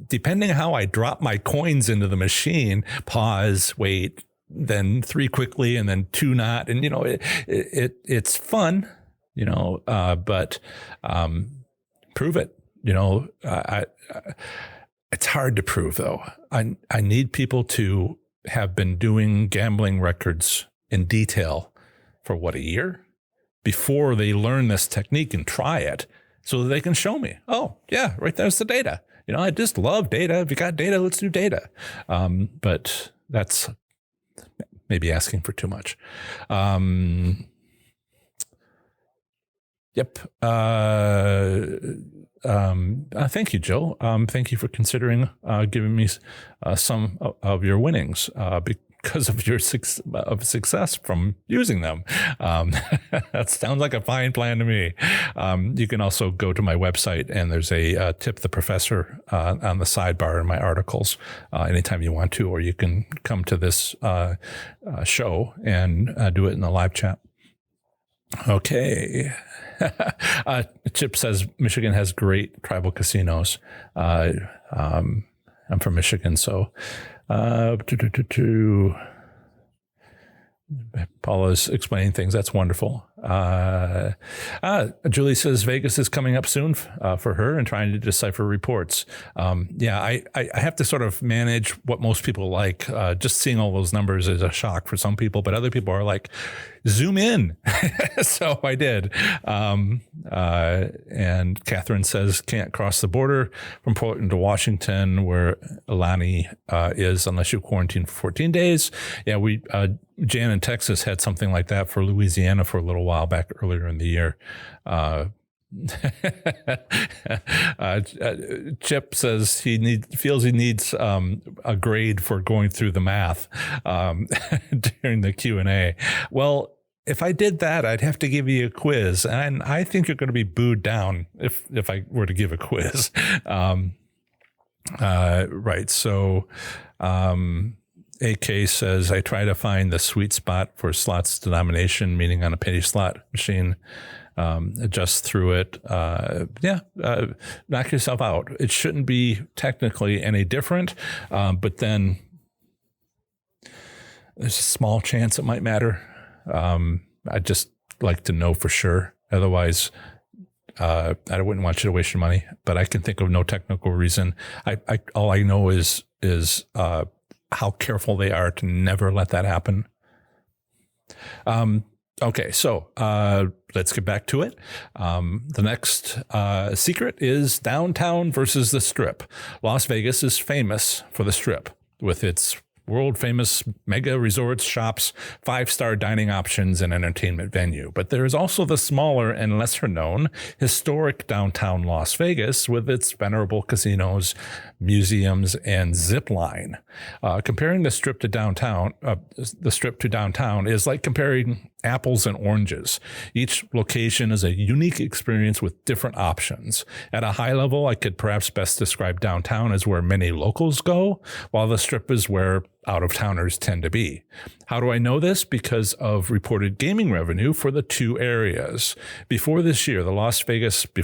A: depending how I drop my coins into the machine, pause, wait, then 3 quickly, and then 2 not. And, it's fun, but prove it. It's hard to prove, though. I need people to have been doing gambling records in detail for a year before they learn this technique and try it, so that they can show me, oh yeah, right there's the data. I just love data. If you got data, let's do data. But that's maybe asking for too much. Yep. Thank you, Jill. Thank you for considering giving me some of your winnings because of your success from using them. That sounds like a fine plan to me. You can also go to my website, and there's a Tip the Professor on the sidebar in my articles anytime you want to, or you can come to this show and do it in the live chat. Okay. Chip says Michigan has great tribal casinos. I'm from Michigan, so Paula's explaining things. That's wonderful. Julie says Vegas is coming up soon for her and trying to decipher reports. I have to sort of manage what most people like. Just seeing all those numbers is a shock for some people, but other people are like, zoom in. So I did. And Catherine says can't cross the border from Portland to Washington, where Alani is, unless you quarantine for 14 days. Yeah, Jan in Texas had something like that for Louisiana for a little while back earlier in the year. Chip says feels he needs a grade for going through the math during the Q&A. Well, if I did that, I'd have to give you a quiz, and I think you're going to be booed down if I were to give a quiz. Right. So AK says, I try to find the sweet spot for slots denomination, meaning on a penny slot machine. Adjust through it. Knock yourself out. It shouldn't be technically any different, but then there's a small chance it might matter. I'd just like to know for sure. Otherwise, I wouldn't want you to waste your money, but I can think of no technical reason. All I know is how careful they are to never let that happen. Okay, so let's get back to it. The next secret is downtown versus the Strip. Las Vegas is famous for the Strip, with its world-famous mega resorts, shops, 5-star dining options, and entertainment venue. But there is also the smaller and lesser-known historic downtown Las Vegas with its venerable casinos, museums, and zip line. Comparing the Strip to downtown is like comparing apples and oranges. Each location is a unique experience with different options. At a high level, I could perhaps best describe downtown as where many locals go, while the Strip is where out-of-towners tend to be. How do I know this? Because of reported gaming revenue for the two areas. Before this year, the Las Vegas Strip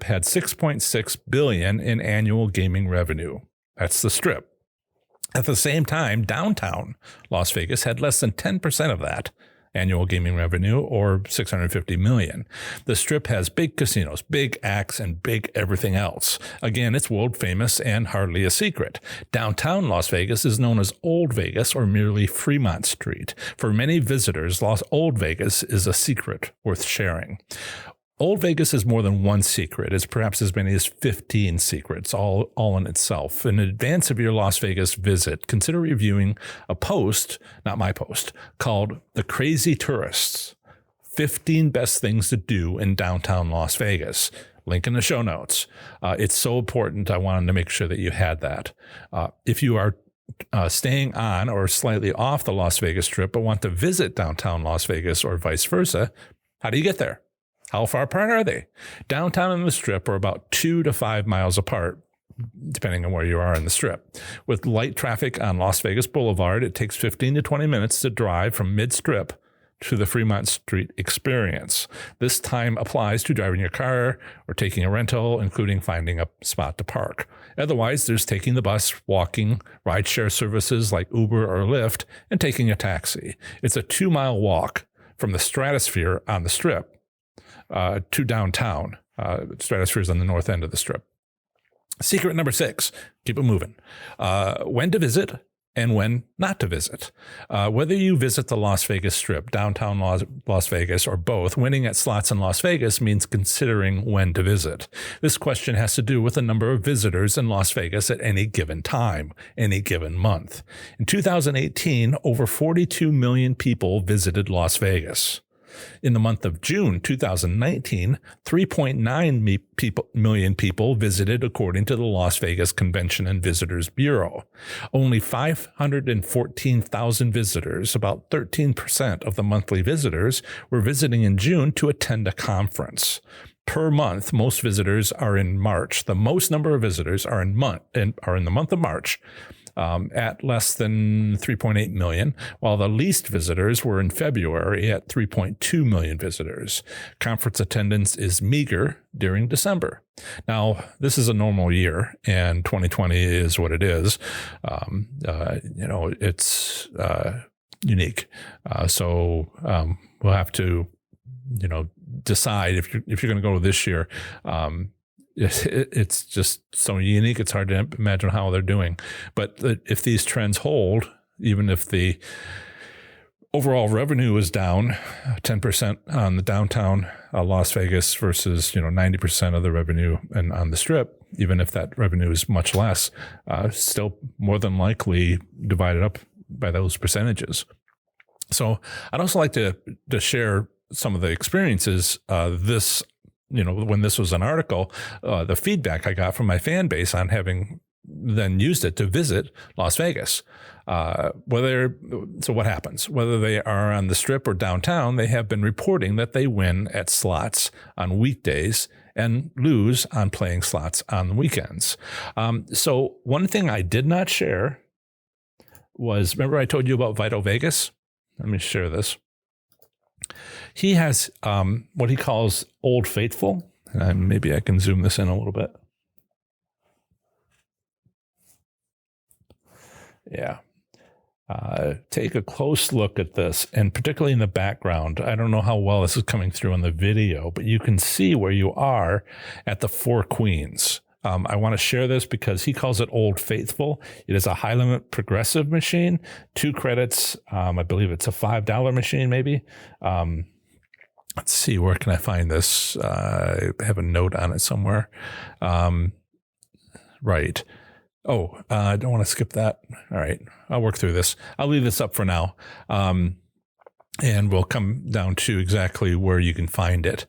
A: had $6.6 billion in annual gaming revenue. That's the Strip. At the same time, downtown Las Vegas had less than 10% of that annual gaming revenue, or $650 million. The Strip has big casinos, big acts, and big everything else. Again, it's world famous and hardly a secret. Downtown Las Vegas is known as Old Vegas, or merely Fremont Street. For many visitors, Old Vegas is a secret worth sharing. Old Vegas is more than one secret. It's perhaps as many as 15 secrets, all in itself. In advance of your Las Vegas visit, consider reviewing a post, not my post, called The Crazy Tourists, 15 Best Things to Do in Downtown Las Vegas. Link in the show notes. It's so important. I wanted to make sure that you had that. If you are staying on or slightly off the Las Vegas Strip but want to visit downtown Las Vegas or vice versa, how do you get there? How far apart are they? Downtown and the Strip are about 2 to 5 miles apart, depending on where you are in the Strip. With light traffic on Las Vegas Boulevard, it takes 15 to 20 minutes to drive from mid-Strip to the Fremont Street experience. This time applies to driving your car or taking a rental, including finding a spot to park. Otherwise, there's taking the bus, walking, rideshare services like Uber or Lyft, and taking a taxi. It's a 2-mile walk from the Stratosphere on the Strip to downtown. Stratosphere is on the north end of the Strip. Secret number 6, keep it moving. When to visit and when not to visit. Whether you visit the Las Vegas Strip, downtown Las Vegas, or both, winning at slots in Las Vegas means considering when to visit. This question has to do with the number of visitors in Las Vegas at any given time, any given month. In 2018, over 42 million people visited Las Vegas. In the month of June 2019, 3.9 million people visited, according to the Las Vegas Convention and Visitors Bureau. Only 514,000 visitors, about 13% of the monthly visitors, were visiting in June to attend a conference. Per month, most visitors are in March. The most number of visitors are in the month of March, at less than 3.8 million, while the least visitors were in February at 3.2 million visitors. Conference attendance is meager during December. Now, this is a normal year, and 2020 is what it is. It's unique. So we'll have to, decide if you're going to go this year. It's just so unique. It's hard to imagine how they're doing. But if these trends hold, even if the overall revenue is down 10% on the downtown Las Vegas versus 90% of the revenue and on the Strip, even if that revenue is much less, still more than likely divided up by those percentages. So I'd also like to share some of the experiences when this was an article, the feedback I got from my fan base on having then used it to visit Las Vegas. So what happens? Whether they are on the Strip or downtown, they have been reporting that they win at slots on weekdays and lose on playing slots on the weekends. So one thing I did not share was, remember I told you about Vito Vegas? Let me share this. He has what he calls Old Faithful. Maybe I can zoom this in a little bit. Yeah. Take a close look at this, and particularly in the background. I don't know how well this is coming through on the video, but you can see where you are at the Four Queens. I want to share this because he calls it Old Faithful. It is a high limit progressive machine, 2 credits. I believe it's a $5 machine, maybe. Let's see, where can I find this? I have a note on it somewhere. Right. Oh, I don't want to skip that. All right. I'll work through this. I'll leave this up for now. And we'll come down to exactly where you can find it.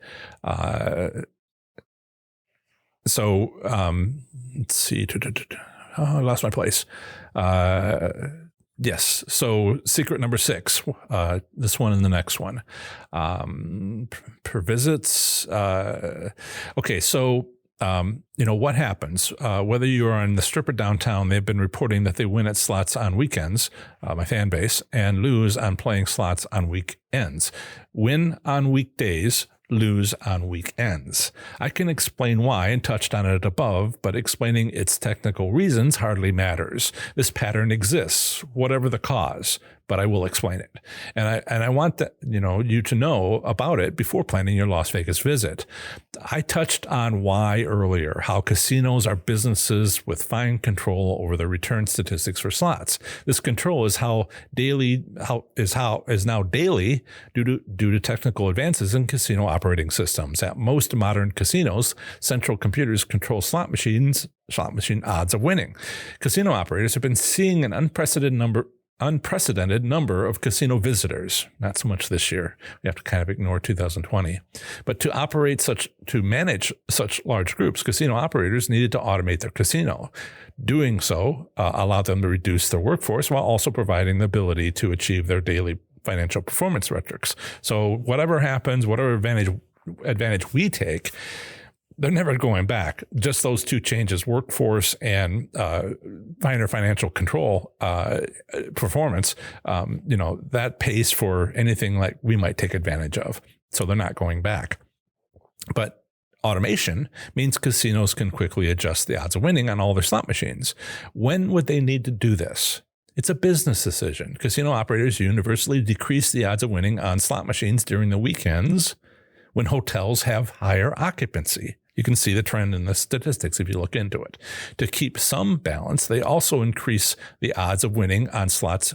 A: So let's see. Oh, I lost my place. Yes. So secret number 6, this one and the next one, per visits. Okay. So, what happens, whether you're on the Strip or downtown, they've been reporting that they win at slots on weekends, my fan base, and lose on playing slots on weekends. Win on weekdays, lose on weekends. I can explain why and touched on it above, but explaining its technical reasons hardly matters. This pattern exists, whatever the cause, but I will explain it. And I want that, you to know about it before planning your Las Vegas visit. I touched on why earlier, how casinos are businesses with fine control over the return statistics for slots. This control is now daily due to technical advances in casino operating systems. At most modern casinos, central computers control slot machine odds of winning. Casino operators have been seeing an unprecedented number of casino visitors. Not so much this year. We have to kind of ignore 2020. But to manage such large groups, casino operators needed to automate their casino. Doing so allowed them to reduce their workforce while also providing the ability to achieve their daily financial performance metrics. So whatever happens, whatever advantage we take, they're never going back. Just those 2 changes, workforce and finer financial control performance, that pays for anything like we might take advantage of. So they're not going back. But automation means casinos can quickly adjust the odds of winning on all their slot machines. When would they need to do this? It's a business decision. Casino operators universally decrease the odds of winning on slot machines during the weekends when hotels have higher occupancy. You can see the trend in the statistics if you look into it. To keep some balance, they also increase the odds of winning on slots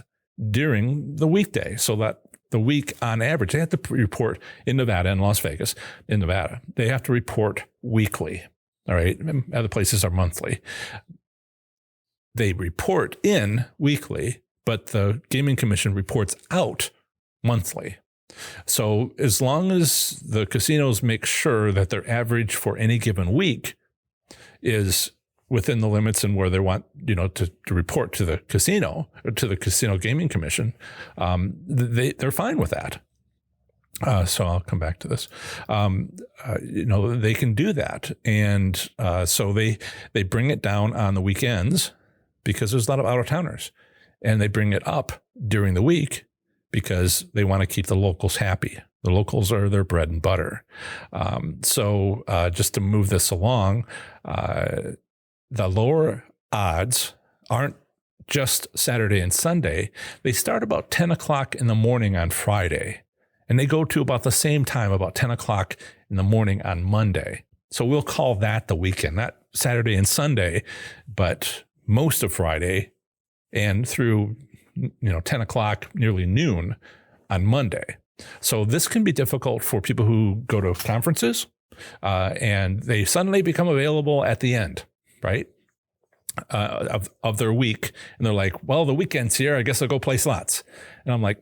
A: during the weekday, so that the week on average, they have to report in Nevada and Las Vegas. In Nevada, they have to report weekly. All right. Other places are monthly. They report in weekly, but the Gaming Commission reports out monthly. So as long as the casinos make sure that their average for any given week is within the limits and where they want, to report to the casino or to the Casino Gaming Commission, they're fine with that. So I'll come back to this. They can do that. And so they bring it down on the weekends because there's a lot of out-of-towners. And they bring it up during the week because they want to keep the locals happy. The locals are their bread and butter. So just to move this along, the lower odds aren't just Saturday and Sunday. They start about 10 o'clock in the morning on Friday, and they go to about the same time, about 10 o'clock in the morning on Monday. So we'll call that the weekend, not Saturday and Sunday, but most of Friday and through 10 o'clock, nearly noon on Monday. So this can be difficult for people who go to conferences and they suddenly become available at the end, right, of their week. And they're like, well, the weekend's here. I guess I'll go play slots. And I'm like,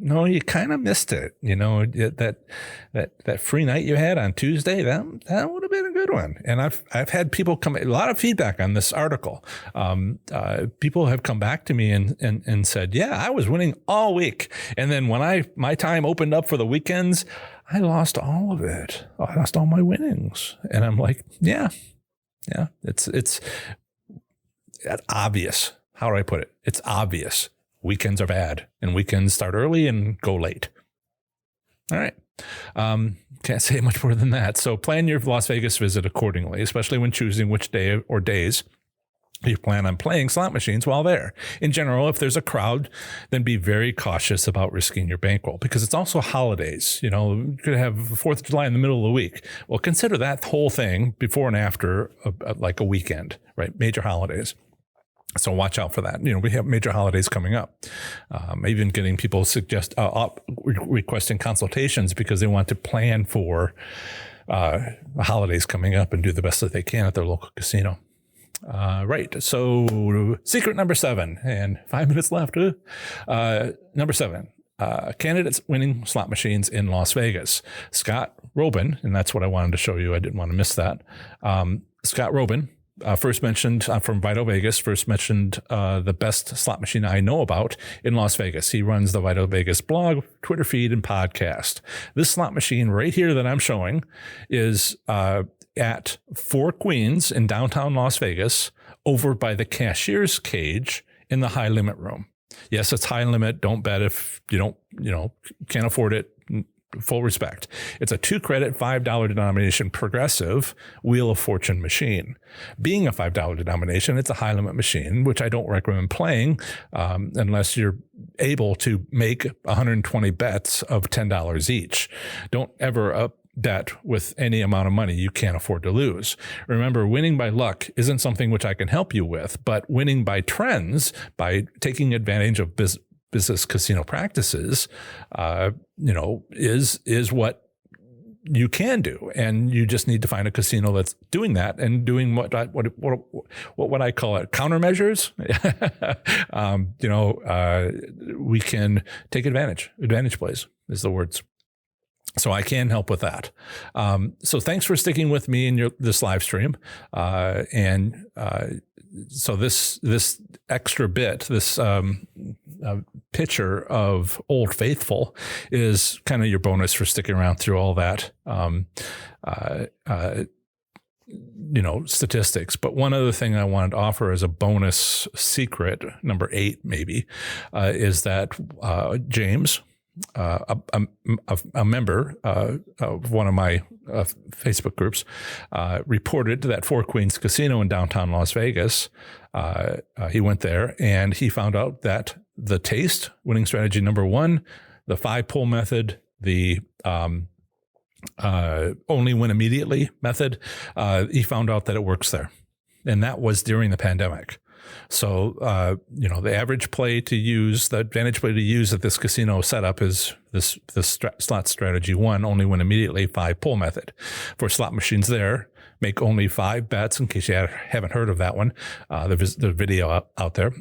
A: no, you kind of missed it. That free night you had on Tuesday, that would have been a good one. And I've had people come, a lot of feedback on this article. People have come back to me and said, yeah, I was winning all week. And then when my time opened up for the weekends, I lost all of it. I lost all my winnings. And I'm like, yeah, it's obvious. How do I put it? It's obvious. Weekends are bad, and weekends start early and go late. All right. Can't say much more than that. So plan your Las Vegas visit accordingly, especially when choosing which day or days you plan on playing slot machines while there. In general, if there's a crowd, then be very cautious about risking your bankroll because it's also holidays. You could have 4th of July in the middle of the week. Well, consider that whole thing before and after like a weekend, right? Major holidays. So watch out for that. We have major holidays coming up. Even getting people requesting consultations because they want to plan for holidays coming up and do the best that they can at their local casino. Right. So secret number 7, and 5 minutes left. Number 7. Candidates winning slot machines in Las Vegas. Scott Robin, and that's what I wanted to show you. I didn't want to miss that. Scott Robin. First mentioned from Vital Vegas, the best slot machine I know about in Las Vegas. He runs the Vital Vegas blog, Twitter feed, and podcast. This slot machine right here that I'm showing is at Four Queens in downtown Las Vegas, over by the cashier's cage in the high limit room. Yes, it's high limit. Don't bet if you can't afford it. Full respect. It's a 2-credit, $5 denomination progressive Wheel of Fortune machine. Being a $5 denomination, it's a high limit machine, which I don't recommend playing unless you're able to make 120 bets of $10 each. Don't ever bet with any amount of money you can't afford to lose. Remember, winning by luck isn't something which I can help you with, but winning by trends, by taking advantage of business casino practices, is what you can do, and you just need to find a casino that's doing that and doing what I call it countermeasures. We can take advantage plays is the words. So I can help with that. So thanks for sticking with me in this live stream. So this extra bit, this picture of Old Faithful is kind of your bonus for sticking around through all that, statistics. But one other thing I wanted to offer as a bonus secret, number 8 maybe, is that James, a member of one of my Facebook groups, reported that Four Queens Casino in downtown Las Vegas. He went there and he found out that the taste, winning strategy number 1, the 5-pull method, the only win immediately method, he found out that it works there. And that was during the pandemic. So, the average play to use, the advantage play to use at this casino setup is this slot strategy 1, only win immediately, 5-pull method. For slot machines there, Make only 5 bets, in case you haven't heard of that one. The video out there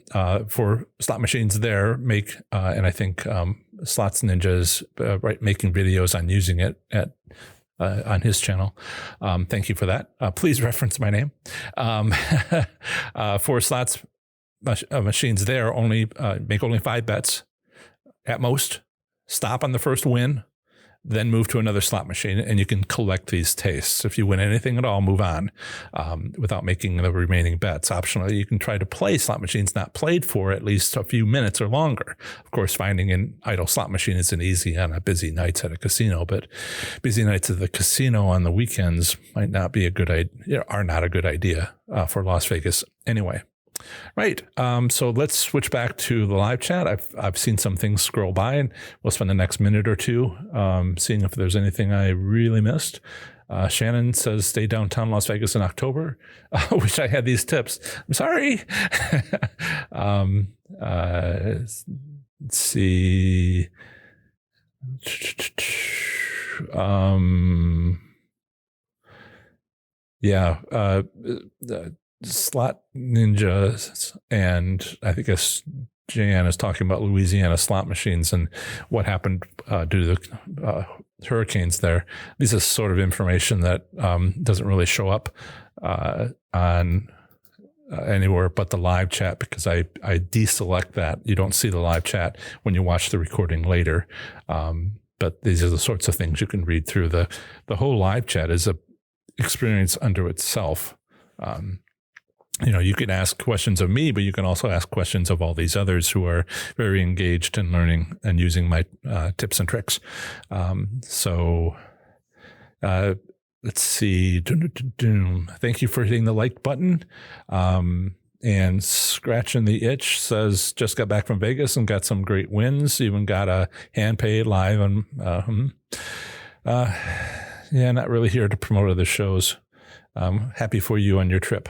A: for slot machines there. And I think Slots Ninja's making videos on using it on his channel. Thank you for that. Please reference my name. For slots machines there, make only 5 bets at most. Stop on the first win, then move to another slot machine, and you can collect these tastes. If you win anything at all, move on without making the remaining bets. Optionally, you can try to play slot machines not played for at least a few minutes or longer. Of course, finding an idle slot machine isn't easy on a busy nights at a casino, but busy nights at the casino on the weekends might not be are not a good idea for Las Vegas anyway. Right. So let's switch back to the live chat. I've seen some things scroll by, and we'll spend the next minute or two seeing if there's anything I really missed. Shannon says, stay downtown Las Vegas in October. I wish I had these tips. I'm sorry. Let's see. Slot Ninja, and I think Jan is talking about Louisiana slot machines and what happened due to the hurricanes there. This is sort of information that doesn't really show up on anywhere but the live chat, because I deselect that. You don't see the live chat when you watch the recording later. But these are the sorts of things you can read through. The whole live chat is a experience unto itself. You can ask questions of me, but you can also ask questions of all these others who are very engaged in learning and using my tips and tricks. Let's see. Thank you for hitting the like button. And Scratching the Itch says, just got back from Vegas and got some great wins. Even got a hand paid live on. Not really here to promote other shows. Happy for you on your trip.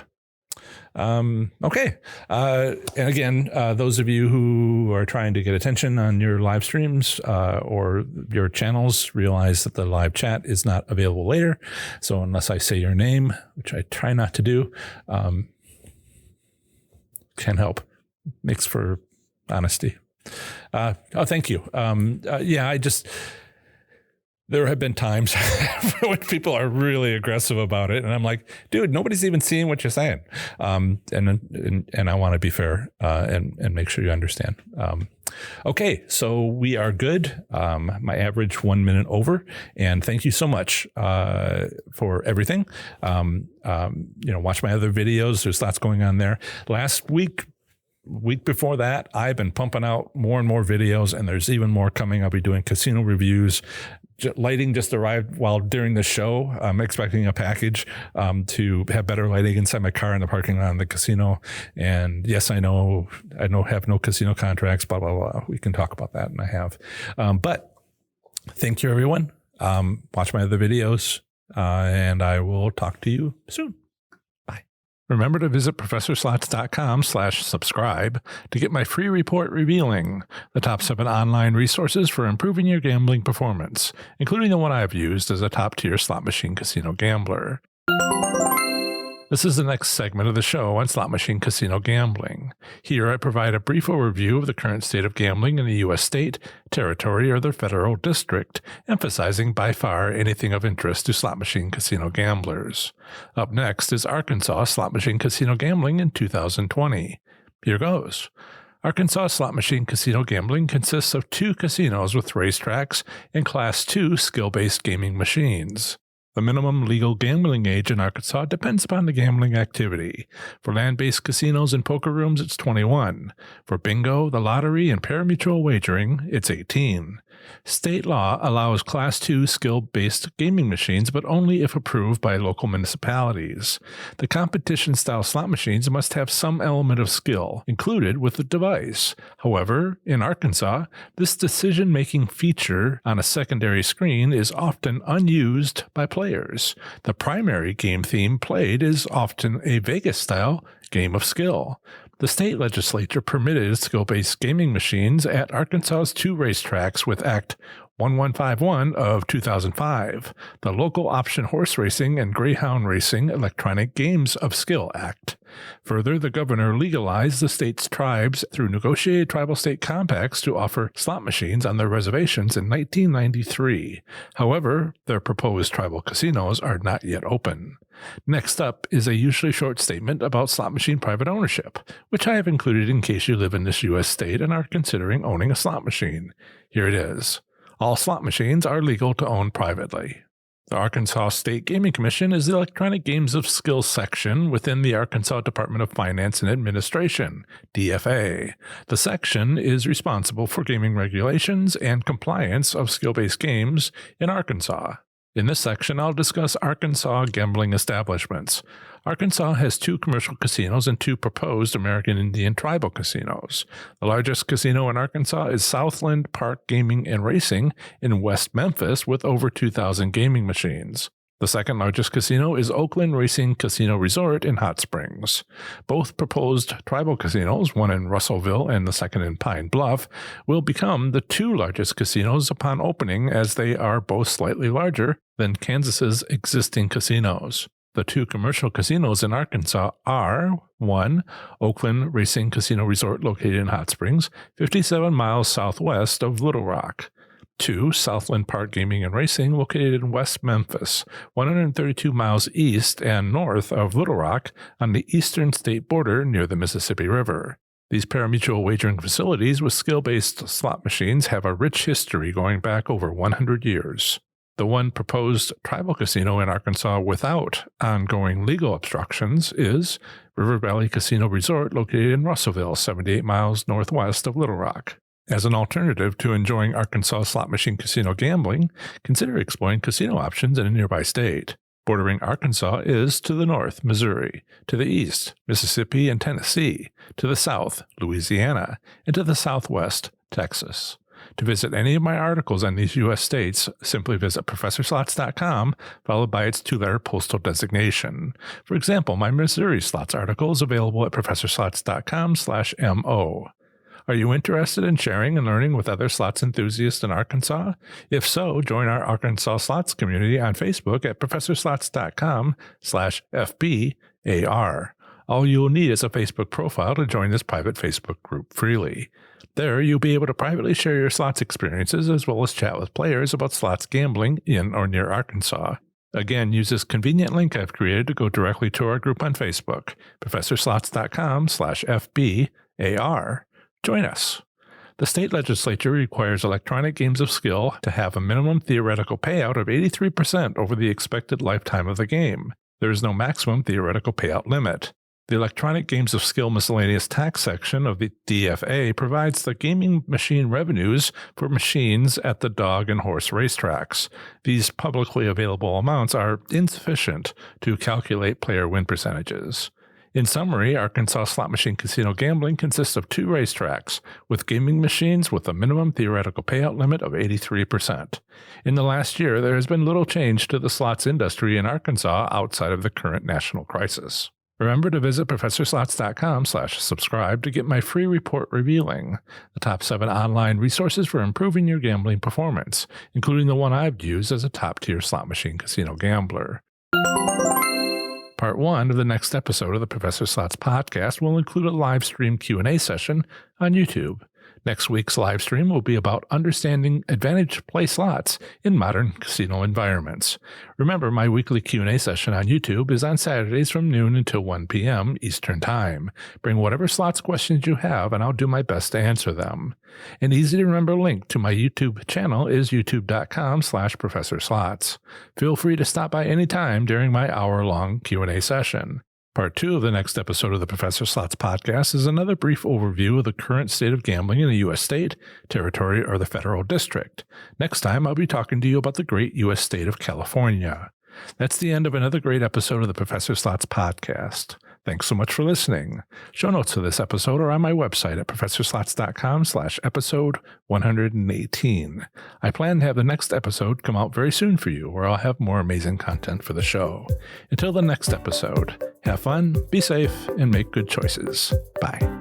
A: Okay. And again, those of you who are trying to get attention on your live streams or your channels, realize that the live chat is not available later. So unless I say your name, which I try not to do, can help. Makes for honesty. Thank you. There have been times when people are really aggressive about it, and I'm like, dude, nobody's even seeing what you're saying. And I want to be fair and make sure you understand. Okay, so we are good. My average 1 minute over, and thank you so much for everything. Watch my other videos. There's lots going on there. Last week before that, I've been pumping out more and more videos, and there's even more coming. I'll be doing casino reviews. Lighting just arrived while during the show. I'm expecting a package to have better lighting inside my car in the parking lot in the casino. And yes, I know have no casino contracts, blah, blah, blah. We can talk about that, and I have. But thank you, everyone. Watch my other videos, and I will talk to you soon. Remember to visit ProfessorSlots.com/subscribe to get my free report revealing the top 7 online resources for improving your gambling performance, including the one I've used as a top-tier slot machine casino gambler. This is the next segment of the show on slot machine casino gambling. Here I provide a brief overview of the current state of gambling in the U.S. state, territory, or the federal district, emphasizing by far anything of interest to slot machine casino gamblers. Up next is Arkansas slot machine casino gambling in 2020. Here goes. Arkansas slot machine casino gambling consists of 2 casinos with racetracks and Class II skill-based gaming machines. The minimum legal gambling age in Arkansas depends upon the gambling activity. For land-based casinos and poker rooms, it's 21. For bingo, the lottery, and parimutuel wagering, it's 18. State law allows Class II skill-based gaming machines, but only if approved by local municipalities. The competition-style slot machines must have some element of skill included with the device. However, in Arkansas, this decision-making feature on a secondary screen is often unused by players. The primary game theme played is often a Vegas-style game of skill. The state legislature permitted skill-based gaming machines at Arkansas's 2 racetracks with Act 1151 of 2005, the Local Option Horse Racing and Greyhound Racing Electronic Games of Skill Act. Further, the governor legalized the state's tribes through negotiated tribal state compacts to offer slot machines on their reservations in 1993. However, their proposed tribal casinos are not yet open. Next up is a usually short statement about slot machine private ownership, which I have included in case you live in this U.S. state and are considering owning a slot machine. Here it is. All slot machines are legal to own privately. The Arkansas State Gaming Commission is the Electronic Games of Skill section within the Arkansas Department of Finance and Administration, DFA. The section is responsible for gaming regulations and compliance of skill-based games in Arkansas. In this section, I'll discuss Arkansas gambling establishments. Arkansas has 2 commercial casinos and 2 proposed American Indian tribal casinos. The largest casino in Arkansas is Southland Park Gaming and Racing in West Memphis with over 2,000 gaming machines. The second largest casino is Oakland Racing Casino Resort in Hot Springs. Both proposed tribal casinos, one in Russellville and the second in Pine Bluff, will become the 2 largest casinos upon opening, as they are both slightly larger than Kansas's existing casinos. The 2 commercial casinos in Arkansas are 1. Oakland Racing Casino Resort located in Hot Springs, 57 miles southwest of Little Rock. 2. Southland Park Gaming and Racing located in West Memphis, 132 miles east and north of Little Rock on the eastern state border near the Mississippi River. These parimutuel wagering facilities with skill-based slot machines have a rich history going back over 100 years. The one proposed tribal casino in Arkansas without ongoing legal obstructions is River Valley Casino Resort located in Russellville, 78 miles northwest of Little Rock. As an alternative to enjoying Arkansas slot machine casino gambling, consider exploring casino options in a nearby state. Bordering Arkansas is to the north, Missouri, to the east, Mississippi and Tennessee, to the south, Louisiana, and to the southwest, Texas. To visit any of my articles on these U.S. states, simply visit ProfessorSlots.com, followed by its 2-letter postal designation. For example, my Missouri Slots article is available at ProfessorSlots.com/MO. Are you interested in sharing and learning with other slots enthusiasts in Arkansas? If so, join our Arkansas Slots community on Facebook at ProfessorSlots.com/FBAR. All you'll need is a Facebook profile to join this private Facebook group freely. There, you'll be able to privately share your slots experiences as well as chat with players about slots gambling in or near Arkansas. Again, use this convenient link I've created to go directly to our group on Facebook, ProfessorSlots.com/FBAR. Join us. The state legislature requires Electronic Games of Skill to have a minimum theoretical payout of 83% over the expected lifetime of the game. There is no maximum theoretical payout limit. The Electronic Games of Skill Miscellaneous Tax section of the DFA provides the gaming machine revenues for machines at the dog and horse racetracks. These publicly available amounts are insufficient to calculate player win percentages. In summary, Arkansas slot machine casino gambling consists of 2 racetracks, with gaming machines with a minimum theoretical payout limit of 83%. In the last year, there has been little change to the slots industry in Arkansas outside of the current national crisis. Remember to visit ProfessorSlots.com/subscribe to get my free report revealing the top 7 online resources for improving your gambling performance, including the one I've used as a top-tier slot machine casino gambler. Part 1 of the next episode of the Professor Slots podcast will include a live stream Q&A session on YouTube. Next week's live stream will be about understanding advantage play slots in modern casino environments. Remember, my weekly Q&A session on YouTube is on Saturdays from noon until 1 p.m. Eastern Time. Bring whatever slots questions you have, and I'll do my best to answer them. An easy-to-remember link to my YouTube channel is youtube.com/ProfessorSlots. Feel free to stop by anytime during my hour-long Q&A session. Part 2 of the next episode of the Professor Slots podcast is another brief overview of the current state of gambling in a U.S. state, territory, or the federal district. Next time, I'll be talking to you about the great U.S. state of California. That's the end of another great episode of the Professor Slots podcast. Thanks so much for listening. Show notes for this episode are on my website at ProfessorSlots.com/episode 118. I plan to have the next episode come out very soon for you, where I'll have more amazing content for the show. Until the next episode, have fun, be safe, and make good choices. Bye.